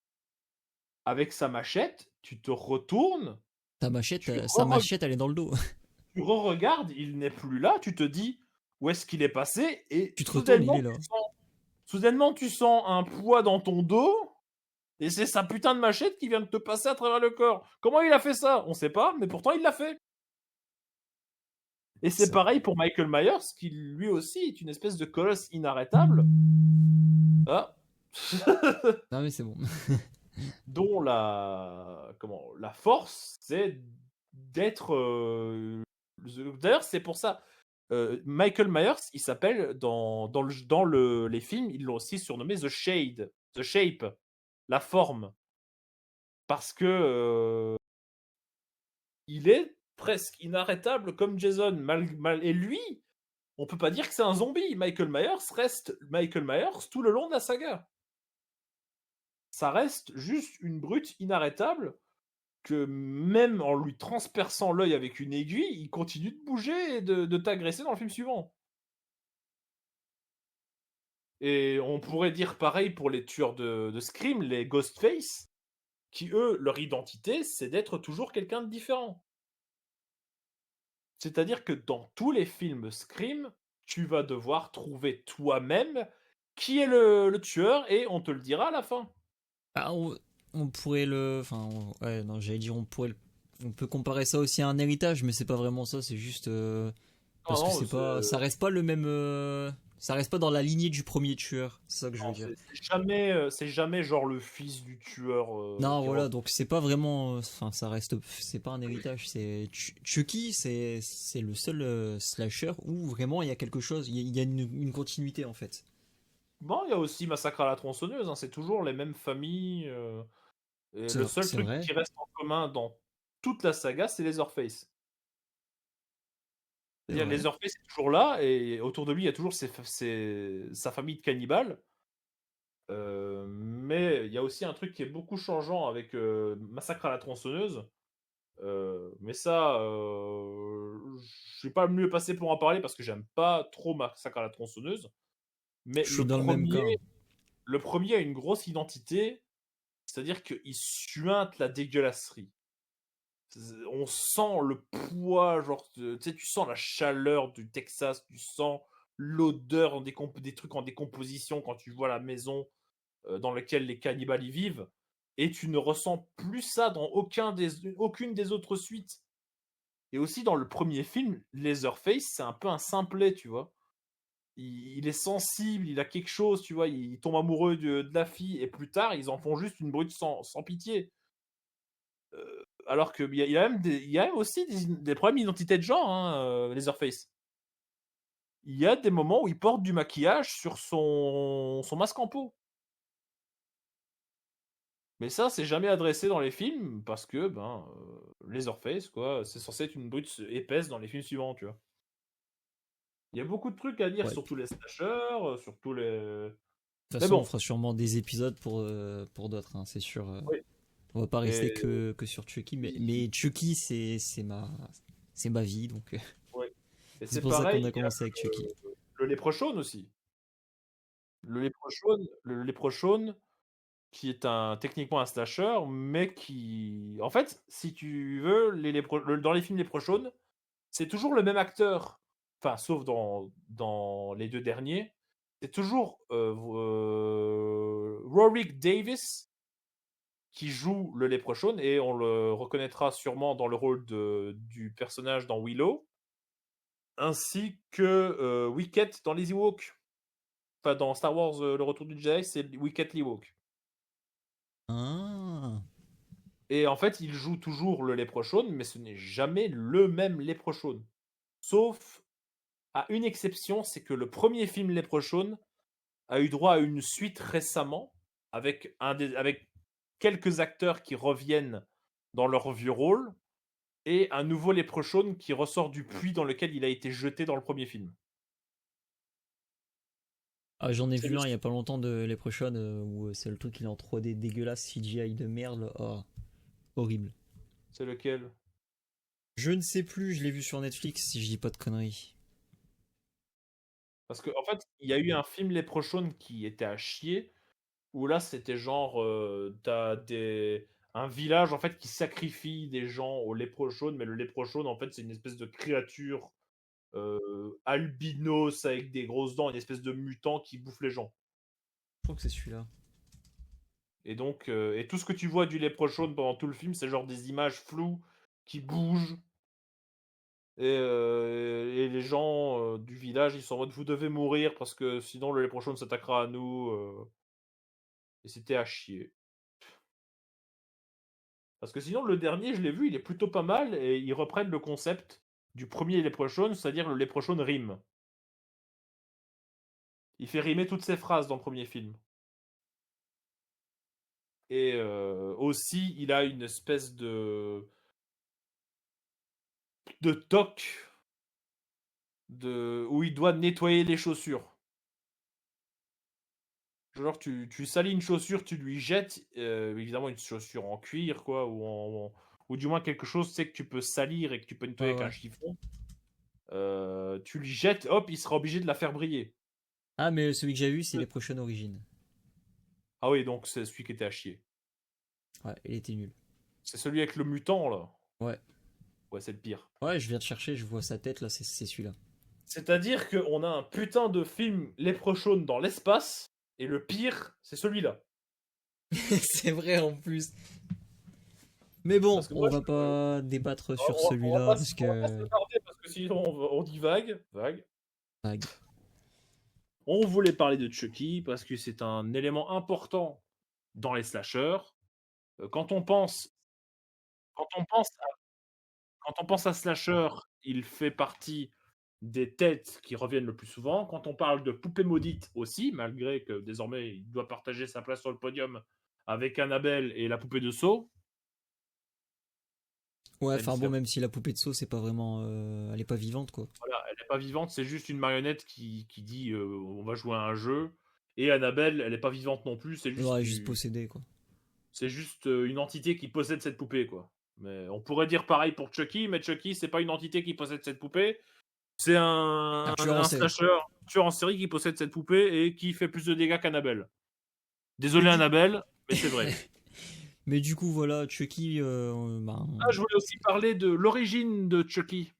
Speaker 1: avec sa machette, tu te retournes, tu
Speaker 2: Sa machette, elle est dans le dos.
Speaker 1: tu re-regardes, il n'est plus là, tu te dis où est-ce qu'il est passé, et
Speaker 2: Tu te retournes, il est là.
Speaker 1: soudainement tu sens un poids dans ton dos, et c'est sa putain de machette qui vient de te passer à travers le corps. Comment il a fait ça? On sait pas, mais pourtant il l'a fait. Et c'est
Speaker 2: Ça.
Speaker 1: pareil pour Michael Myers, qui lui aussi est une espèce de colosse inarrêtable. Ah.
Speaker 2: Non mais c'est bon.
Speaker 1: Dont la force, c'est d'être. D'ailleurs, c'est pour ça. Michael Myers, il s'appelle les films, ils l'ont aussi surnommé The Shape, la forme, parce que il est presque inarrêtable comme Jason. Et lui, on peut pas dire que c'est un zombie. Michael Myers reste Michael Myers tout le long de la saga. Ça reste juste une brute inarrêtable que même en lui transperçant l'œil avec une aiguille, il continue de bouger et de t'agresser dans le film suivant. Et on pourrait dire pareil pour les tueurs de Scream, les Ghostface, qui eux, leur identité, c'est d'être toujours quelqu'un de différent. C'est-à-dire que dans tous les films Scream, tu vas devoir trouver toi-même qui est le tueur et on te le dira à la fin.
Speaker 2: Ah, on pourrait le. Enfin, ouais, non, j'allais dire, on peut comparer ça aussi à un héritage, mais c'est pas vraiment ça, c'est juste.
Speaker 1: Non,
Speaker 2: Parce que
Speaker 1: non,
Speaker 2: c'est pas. Ça reste pas le même. Ça reste pas dans la lignée du premier tueur, c'est ça que je veux
Speaker 1: non,
Speaker 2: dire.
Speaker 1: c'est jamais genre le fils du tueur
Speaker 2: Non,
Speaker 1: qui
Speaker 2: voilà,
Speaker 1: revient.
Speaker 2: donc c'est pas vraiment. Enfin, ça reste. C'est pas un héritage, c'est. Chucky, c'est le seul slasher où vraiment il y a quelque chose, il y a une continuité en fait.
Speaker 1: Bon, il y a aussi Massacre à la tronçonneuse, hein, c'est toujours les mêmes familles. Et le seul
Speaker 2: C'est
Speaker 1: truc
Speaker 2: vrai.
Speaker 1: qui reste en commun dans toute la saga, c'est Leatherface.
Speaker 2: C'est
Speaker 1: C'est-à-dire,
Speaker 2: vrai.
Speaker 1: Leatherface est toujours là, et autour de lui, il y a toujours sa famille de cannibales. Mais il y a aussi un truc qui est beaucoup changeant avec Massacre à la tronçonneuse. Mais ça, je suis pas le mieux passé pour en parler parce que j'aime pas trop Massacre à la tronçonneuse. Mais
Speaker 2: Je suis dans le même cas.
Speaker 1: le premier a une grosse identité, c'est-à-dire qu'il suinte la dégueulasserie. On sent le poids, genre, tu sais, tu sens la chaleur du Texas, tu sens l'odeur des trucs en décomposition quand tu vois la maison dans laquelle les cannibales y vivent, et tu ne ressens plus ça dans aucune des autres suites. Et aussi dans le premier film, Leatherface, c'est un peu un simplet, tu vois. Il est sensible, il a quelque chose, tu vois, il tombe amoureux de la fille, et plus tard, ils en font juste une brute sans pitié. Alors qu'il y a même aussi des problèmes d'identité de genre, hein, Leatherface. Il y a des moments où il porte du maquillage sur son masque en peau. Mais ça, c'est jamais adressé dans les films parce que, ben, Leatherface, quoi, c'est censé être une brute épaisse dans les films suivants, tu vois. Il y a beaucoup de trucs à dire
Speaker 2: Ouais.
Speaker 1: sur tous les slashers, sur tous les.
Speaker 2: De toute
Speaker 1: Mais
Speaker 2: façon, on
Speaker 1: bon,
Speaker 2: fera sûrement des épisodes pour d'autres, hein, c'est sûr.
Speaker 1: oui.
Speaker 2: On va pas rester
Speaker 1: Et,
Speaker 2: que sur Chucky, mais Chucky, c'est ma vie, donc
Speaker 1: ouais. Et
Speaker 2: c'est
Speaker 1: c'est
Speaker 2: pour ça qu'on
Speaker 1: pareil,
Speaker 2: a
Speaker 1: il y a
Speaker 2: commencé avec Chucky.
Speaker 1: le Leprechaun aussi. Le Leprechaun, qui est techniquement un slasher, mais qui. En fait, si tu veux, dans les films Leprechaun, c'est toujours le même acteur. Enfin, sauf dans les deux derniers. C'est toujours Warwick Davis qui joue le Leprechaun, et on le reconnaîtra sûrement dans le rôle du personnage dans Willow, ainsi que Wicket dans les Ewoks. Enfin, dans Star Wars Le Retour du Jedi, c'est Wicket l'Ewok.
Speaker 2: Ah,
Speaker 1: Et en fait, il joue toujours le Leprechaun, mais ce n'est jamais le même Leprechaun. Sauf à une exception, c'est que le premier film Leprechaun a eu droit à une suite récemment, avec quelques acteurs qui reviennent dans leur vieux rôle, et un nouveau Leprechaun qui ressort du puits dans lequel il a été jeté dans le premier film.
Speaker 2: ah j'en ai
Speaker 1: C'est
Speaker 2: vu
Speaker 1: le...
Speaker 2: un il y a pas longtemps de Leprechaun où c'est le truc il est en 3D dégueulasse, CGI de merde, oh, horrible.
Speaker 1: C'est lequel?
Speaker 2: Je ne sais plus, je l'ai vu sur Netflix si je dis pas de conneries.
Speaker 1: Parce qu'en en fait, il y a eu un film Leprechaun qui était à chier, où là, c'était genre, t'as un village en fait qui sacrifie des gens au Leprechaun, mais le Leprechaun, en fait, c'est une espèce de créature albinos avec des grosses dents, une espèce de mutant qui bouffe les gens.
Speaker 2: Je crois que c'est celui-là.
Speaker 1: Et donc, et tout ce que tu vois du Leprechaun pendant tout le film, c'est genre des images floues qui bougent. Et les gens du village, ils sont en mode vous devez mourir parce que sinon le Leprechaun s'attaquera à nous. Et c'était à chier. Parce que sinon, le dernier, je l'ai vu, il est plutôt pas mal, et ils reprennent le concept du premier Leprechaun, c'est-à-dire le Leprechaun rime. Il fait rimer toutes ses phrases dans le premier film. Et aussi, il a une espèce de toc où il doit nettoyer les chaussures. Genre, tu salis une chaussure, tu lui jettes, évidemment une chaussure en cuir, quoi, ou du moins quelque chose, c'est que tu peux salir et que tu peux nettoyer
Speaker 2: Ouais,
Speaker 1: avec un
Speaker 2: ouais.
Speaker 1: chiffon. Tu lui jettes, hop, il sera obligé de la faire briller.
Speaker 2: Ah, mais celui que j'ai vu, c'est Leprechaun Origins.
Speaker 1: Ah oui, donc c'est celui qui était à chier.
Speaker 2: Ouais, il était nul.
Speaker 1: C'est celui avec le mutant, là.
Speaker 2: Ouais.
Speaker 1: Ouais, c'est le pire.
Speaker 2: Ouais, je viens de chercher, je vois sa tête là, c'est celui-là.
Speaker 1: C'est-à-dire qu'on a un putain de film Leprechaun dans l'espace, et le pire, c'est celui-là.
Speaker 2: C'est vrai en plus. Mais bon,
Speaker 1: Parce que
Speaker 2: on
Speaker 1: moi,
Speaker 2: va pas débattre sur
Speaker 1: on va
Speaker 2: celui-là
Speaker 1: pas,
Speaker 2: parce
Speaker 1: on va pas
Speaker 2: que
Speaker 1: s'attarder parce que sinon on dit vague. Vague.
Speaker 2: vague.
Speaker 1: On voulait parler de Chucky parce que c'est un élément important dans les slashers. Quand on pense, quand on pense, quand on pense à slasher, il fait partie des têtes qui reviennent le plus souvent. Quand on parle de poupée maudite aussi, malgré que désormais il doit partager sa place sur le podium avec Annabelle et la poupée de Saw,
Speaker 2: Ouais,
Speaker 1: même
Speaker 2: enfin
Speaker 1: si
Speaker 2: bon, même si la poupée de Saw, c'est pas vraiment, elle est pas vivante quoi.
Speaker 1: voilà, elle n'est pas vivante, c'est juste une marionnette qui dit on va jouer à un jeu. Et Annabelle, elle n'est pas vivante non plus,
Speaker 2: Ouais, juste possédée quoi.
Speaker 1: c'est juste une entité qui possède cette poupée, quoi. Mais on pourrait dire pareil pour Chucky, mais Chucky, c'est pas une entité qui possède cette poupée, c'est
Speaker 2: Un tueur en
Speaker 1: un
Speaker 2: série.
Speaker 1: slasher tueur en série qui possède cette poupée et qui fait plus de dégâts qu'Annabelle.
Speaker 2: Mais
Speaker 1: Désolé
Speaker 2: du
Speaker 1: Annabelle, mais c'est vrai.
Speaker 2: mais du coup voilà, Chucky, ben,
Speaker 1: Ah, je voulais aussi parler de l'origine de Chucky.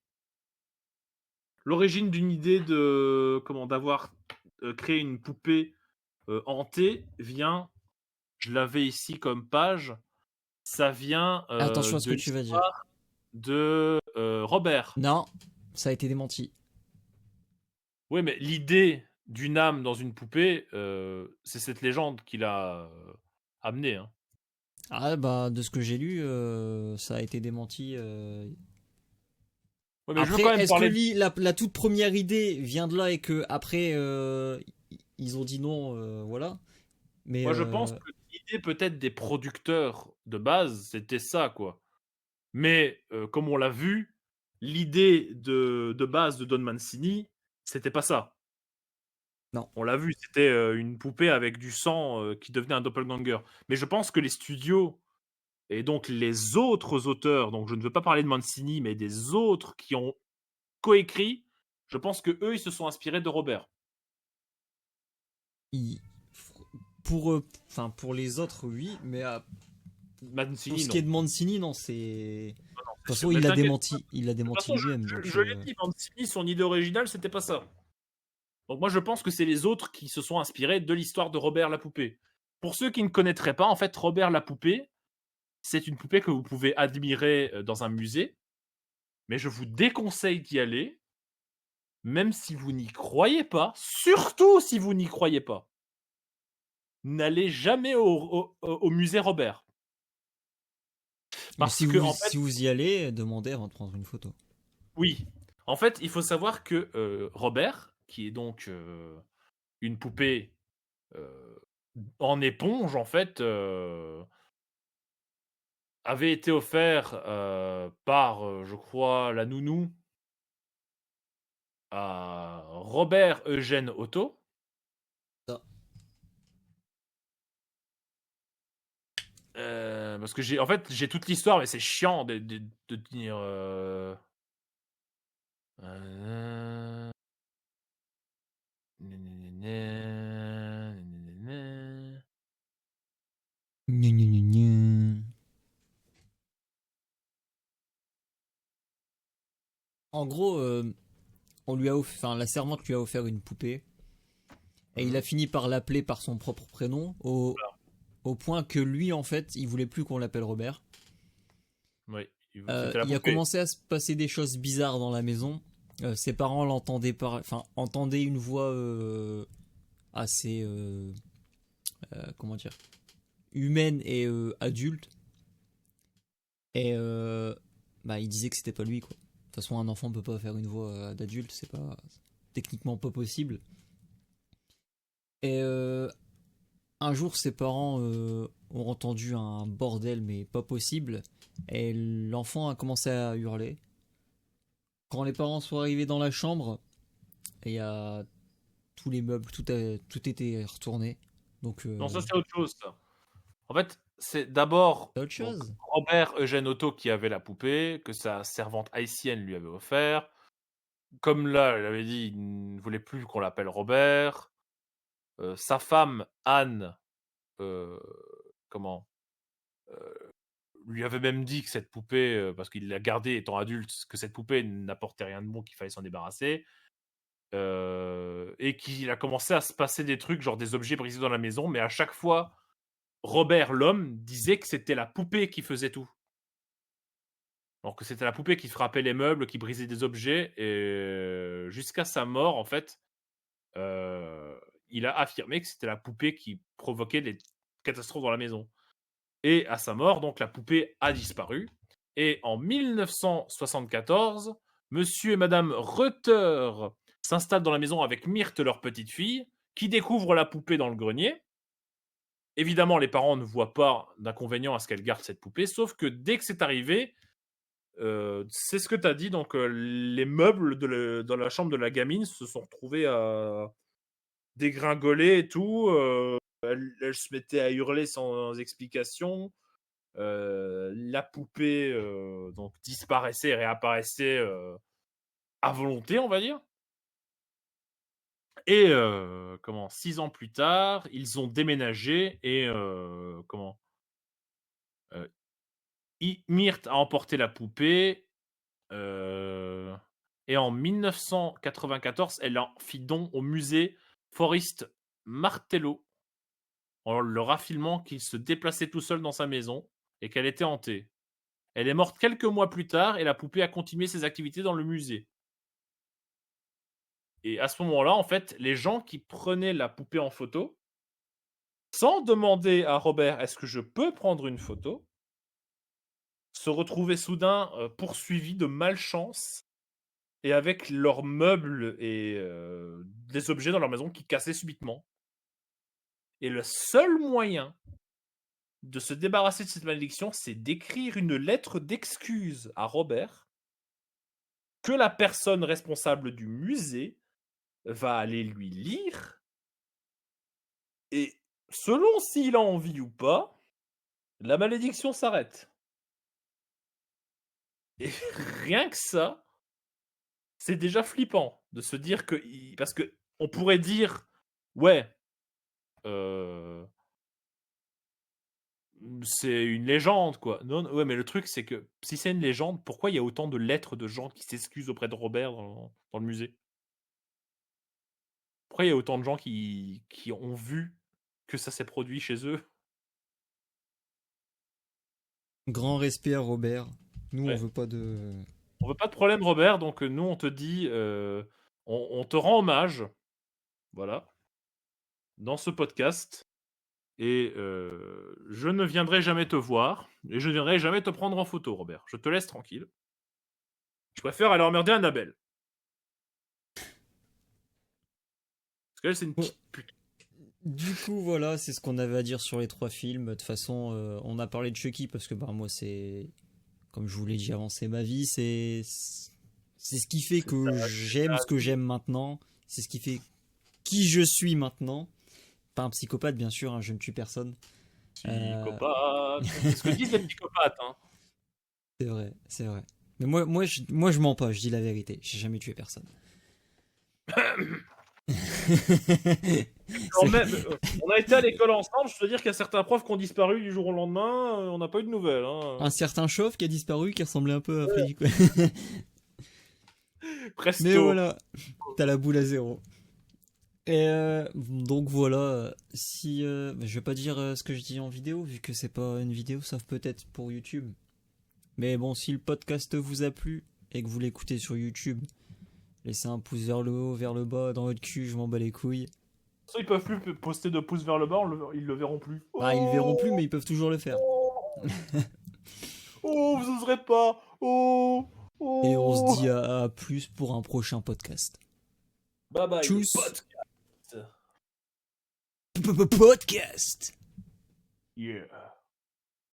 Speaker 1: L'origine d'une idée de comment d'avoir créé une poupée hantée vient, je l'avais ici comme page, ça vient
Speaker 2: attention à ce
Speaker 1: de
Speaker 2: que tu vas dire.
Speaker 1: l'histoire de Robert.
Speaker 2: Non, ça a été démenti.
Speaker 1: Oui, mais l'idée d'une âme dans une poupée, c'est cette légende qui l'a amenée. Hein.
Speaker 2: Ah bah de ce que j'ai lu, ça a été démenti.
Speaker 1: Ouais, mais je veux
Speaker 2: Après,
Speaker 1: quand même
Speaker 2: est-ce que
Speaker 1: parler.
Speaker 2: la toute première idée vient de là et que après ils ont dit non, voilà. Mais
Speaker 1: Moi, je pense que l'idée peut-être des producteurs de base, c'était ça, quoi. Mais comme on l'a vu, l'idée de base de Don Mancini, c'était pas ça.
Speaker 2: non.
Speaker 1: On l'a vu, c'était une poupée avec du sang qui devenait un doppelganger. Mais je pense que les studios et donc les autres auteurs, donc je ne veux pas parler de Mancini, mais des autres qui ont coécrit, je pense que eux, ils se sont inspirés de Robert.
Speaker 2: Il- pour enfin pour les autres oui, mais pour
Speaker 1: Mancini,
Speaker 2: ce qui est
Speaker 1: non.
Speaker 2: de Mancini non c'est.
Speaker 1: Non, non,
Speaker 2: De toute
Speaker 1: c'est sûr.
Speaker 2: façon,
Speaker 1: Mais t'inquiète pas.
Speaker 2: il l'a
Speaker 1: De toute
Speaker 2: démenti
Speaker 1: façon,
Speaker 2: lui-même. Donc,
Speaker 1: je l'ai dit, Mancini, son idée originale, c'était pas ça. Donc moi, je pense que c'est les autres qui se sont inspirés de l'histoire de Robert la poupée. Pour ceux qui ne connaîtraient pas, en fait, Robert la poupée, c'est une poupée que vous pouvez admirer dans un musée, mais je vous déconseille d'y aller, même si vous n'y croyez pas, surtout si vous n'y croyez pas. N'allez jamais au musée Robert.
Speaker 2: mais
Speaker 1: Parce que, en fait,
Speaker 2: si vous y allez, demandez avant de prendre une photo.
Speaker 1: oui. En fait, il faut savoir que Robert, qui est donc une poupée euh, en éponge, en fait, avait été offert par, je crois, la nounou à Robert Eugène Otto.
Speaker 2: Ça.
Speaker 1: Parce que en fait, j'ai toute l'histoire, mais c'est chiant de dire. Euh,
Speaker 2: Gna, gna, gna, gna. En gros, enfin, la servante lui a offert une poupée et il a fini par l'appeler par son propre prénom au point que lui, en fait, il voulait plus qu'on l'appelle Robert.
Speaker 1: Oui, c'était la
Speaker 2: Il a
Speaker 1: poupée.
Speaker 2: commencé à se passer des choses bizarres dans la maison. Ses parents entendaient une voix assez, comment dire, humaine et adulte. Et bah, il disait que c'était pas lui, quoi. De toute façon, un enfant peut pas faire une voix d'adulte, c'est pas techniquement pas possible. Et un jour, ses parents ont entendu un bordel, mais pas possible. Et l'enfant a commencé à hurler. Quand les parents sont arrivés dans la chambre, il y a tous les meubles, tout était retourné. Donc,
Speaker 1: Non, ça c'est autre chose. Ça. En fait, c'est d'abord
Speaker 2: c'est autre
Speaker 1: donc
Speaker 2: chose.
Speaker 1: Robert Eugène Otto qui avait la poupée, que sa servante haïtienne lui avait offert. Comme là, elle avait dit, il ne voulait plus qu'on l'appelle Robert. Sa femme, Anne, euh, comment lui avait même dit que cette poupée, parce qu'il l'a gardée étant adulte, que cette poupée n'apportait rien de bon, qu'il fallait s'en débarrasser. Et qu'il a commencé à se passer des trucs, genre des objets brisés dans la maison, mais à chaque fois Robert l'homme disait que c'était la poupée qui faisait tout. Alors que c'était la poupée qui frappait les meubles, qui brisait des objets, et jusqu'à sa mort, en fait, il a affirmé que c'était la poupée qui provoquait les catastrophes dans la maison. Et à sa mort, donc, la poupée a disparu. Et en 1974, monsieur et madame Reuter s'installent dans la maison avec Myrthe, leur petite fille, qui découvre la poupée dans le grenier. Évidemment, les parents ne voient pas d'inconvénient à ce qu'elle garde cette poupée, sauf que dès que c'est arrivé, c'est ce que tu as dit, donc les meubles dans la chambre de la gamine se sont retrouvés à dégringoler et tout. Elle se mettait à hurler sans explication. La poupée donc disparaissait et réapparaissait à volonté, on va dire. Et 6 ans plus tard, ils ont déménagé et Myrthe a emporté la poupée. Et en 1994, elle en fit don au musée Forest Martello, en leur affirmant qu'il se déplaçait tout seul dans sa maison et qu'elle était hantée. Elle est morte quelques mois plus tard et la poupée a continué ses activités dans le musée. Et à ce moment-là, en fait, les gens qui prenaient la poupée en photo, sans demander à Robert est-ce que je peux prendre une photo, se retrouvaient soudain poursuivis de malchance et avec leurs meubles et des objets dans leur maison qui cassaient subitement. Et le seul moyen de se débarrasser de cette malédiction, c'est d'écrire une lettre d'excuse à Robert que la personne responsable du musée va aller lui lire. Et selon s'il a envie ou pas, la malédiction s'arrête. Et rien que ça, c'est déjà flippant de se dire que... Parce que on pourrait dire, ouais, c'est une légende, quoi. Non, ouais, mais le truc, c'est que si c'est une légende, pourquoi il y a autant de lettres de gens qui s'excusent auprès de Robert dans le musée? Pourquoi il y a autant de gens qui ont vu que ça s'est produit chez eux?
Speaker 2: Grand respect à Robert. Nous,
Speaker 1: Ouais.
Speaker 2: on veut pas de...
Speaker 1: On veut pas de problème, Robert, donc nous, on te dit, on te rend hommage, voilà, dans ce podcast. Et je ne viendrai jamais te voir, et je ne viendrai jamais te prendre en photo, Robert. Je te laisse tranquille. Je préfère aller emmerder Annabelle. Parce qu'elle, c'est une petite pute.
Speaker 2: Du coup, voilà, c'est ce qu'on avait à dire sur les 3 films. De toute façon, on a parlé de Chucky parce que moi, c'est... Comme je vous l'ai dit avant, c'est ma vie. C'est ce qui fait que j'aime ce que j'aime maintenant. C'est ce qui fait qui je suis maintenant. Pas un psychopathe, bien sûr, hein, je ne tue personne.
Speaker 1: Psychopathe. C'est ce que disent les psychopathes. Hein.
Speaker 2: C'est vrai, c'est vrai. Mais moi, je mens pas, je dis la vérité. J'ai jamais tué personne.
Speaker 1: Quand même, on a été à l'école ensemble, je peux dire qu'il y a certains profs qui ont disparu du jour au lendemain, on n'a pas eu de nouvelles. Hein.
Speaker 2: Un certain chauve qui a disparu, qui ressemblait un peu à Freddy. Quoi.
Speaker 1: Presto.
Speaker 2: Mais voilà, t'as la boule à zéro. Et donc voilà, si je vais pas dire ce que je dis en vidéo vu que c'est pas une vidéo, sauf peut-être pour YouTube. Mais bon, si le podcast vous a plu et que vous l'écoutez sur YouTube, laissez un pouce vers le haut, vers le bas, dans votre cul, je m'en bats les couilles.
Speaker 1: Ils peuvent plus poster de pouces vers le bas, ils le verront plus.
Speaker 2: Bah, ils le verront plus, mais ils peuvent toujours le faire.
Speaker 1: Oh, vous oserez pas. Oh.
Speaker 2: Et on se dit à plus pour un prochain podcast.
Speaker 1: Bye bye.
Speaker 2: Tchuss.
Speaker 1: Podcast.
Speaker 2: Podcast.
Speaker 1: Yeah.